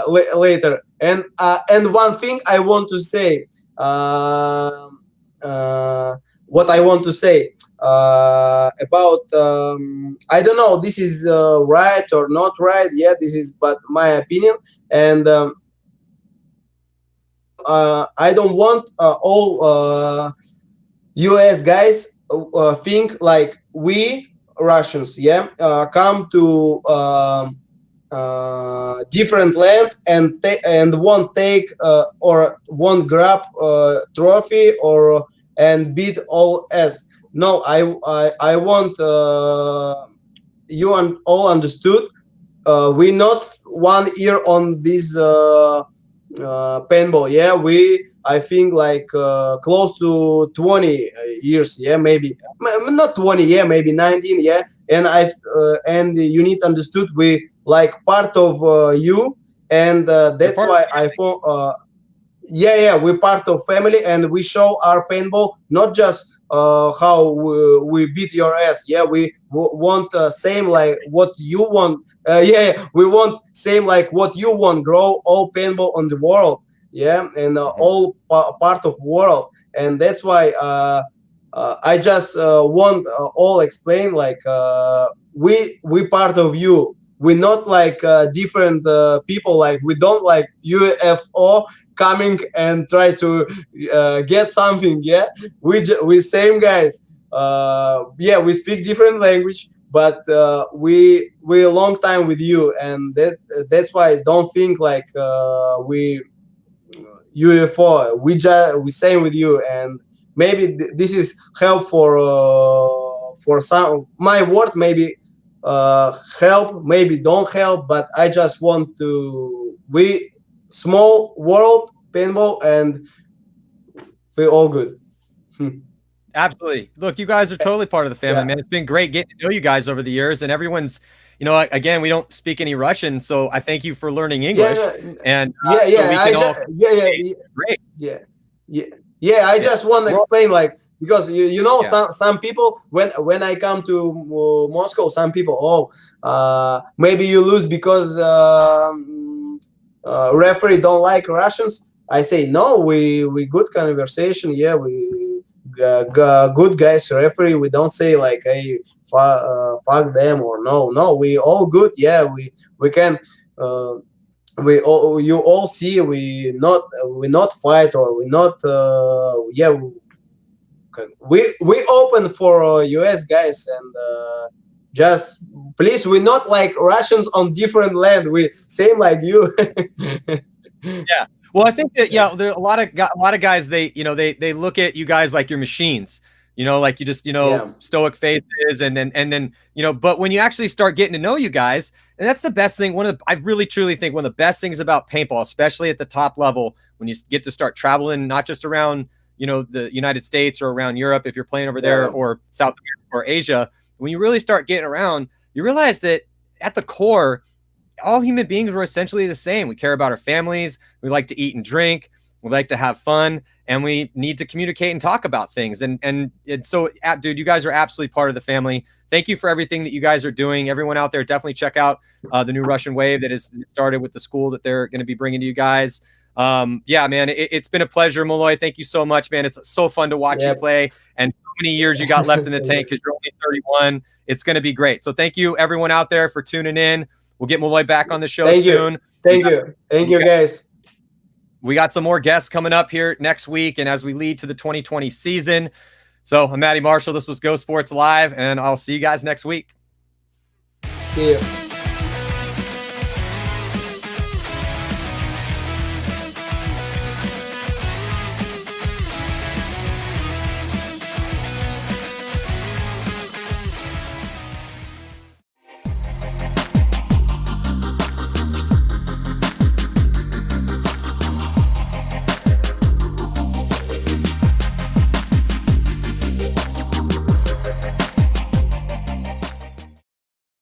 Speaker 3: later. And one thing I want to say. What I want to say about I don't know this is right or not right. Yeah, this is but my opinion, and I don't want all US guys think like we Russians, yeah, come to different land and won't take or won't grab trophy or and beat all us. No, I want you all understood. We not 1 year on this paintball. Yeah, we I think like close to 20 years. Yeah, maybe not 20. Yeah, maybe 19. Yeah, and and you need understood we like part of you, and that's why I thought. Yeah, we're part of family, and we show our paintball not just how we beat your ass. Yeah, we want same like what you want. Yeah, we want same like what you want. Grow all paintball on the world. Yeah, and all part of world, and that's why I just want all explain like we part of you. We're not like different people. Like we don't like UFO coming and try to get something. Yeah, we same guys. Yeah, we speak different language, but we a long time with you, and that's why I don't think like we UFO. We same with you, and maybe this is help for some. My word maybe help, maybe don't help, but I just want to we small world paintball, and we're all good.
Speaker 2: Absolutely. Look, you guys are totally part of the family,
Speaker 3: Yeah.
Speaker 2: man. It's been great getting to know you guys over the years, and everyone's, you know, again, we don't speak any Russian, so I thank you for learning English. And so we can all great.
Speaker 3: Yeah. I just want to explain like because you know some people when I come to Moscow, some people maybe you lose because referee don't like Russians. I say no, we good conversation. Yeah, we good guys referee. We don't say like hey fuck them or no. We all good. Yeah, we can. We all you all see we not fight or we not yeah we open for US guys, and just please we not like Russians on different land, we same like you.
Speaker 2: Yeah. Well, I think that there are a lot of guys. They they look at you guys like you're machines. Like you just stoic faces, and then But when you actually start getting to know you guys, and that's the best thing. I really truly think one of the best things about paintball, especially at the top level, when you get to start traveling, not just around the United States or around Europe, if you're playing over there, or South America or Asia, when you really start getting around, you realize that at the core, all human beings were essentially the same. We care about our families. We like to eat and drink. We like to have fun, and we need to communicate and talk about things. And so, dude, you guys are absolutely part of the family. Thank you for everything that you guys are doing. Everyone out there, definitely check out the new Russian Wave that is started with the school that they're going to be bringing to you guys. Yeah, man, it's been a pleasure, Molloy. Thank you so much, man. It's so fun to watch you play, and so many years you got left in the tank because you're only 31. It's going to be great. So thank you, everyone out there, for tuning in. We'll get Molloy back on the show soon.
Speaker 3: Thank you, guys.
Speaker 2: We got some more guests coming up here next week, and as we lead to the 2020 season. So I'm Matty Marshall. This was Go Sports Live, and I'll see you guys next week.
Speaker 3: See you.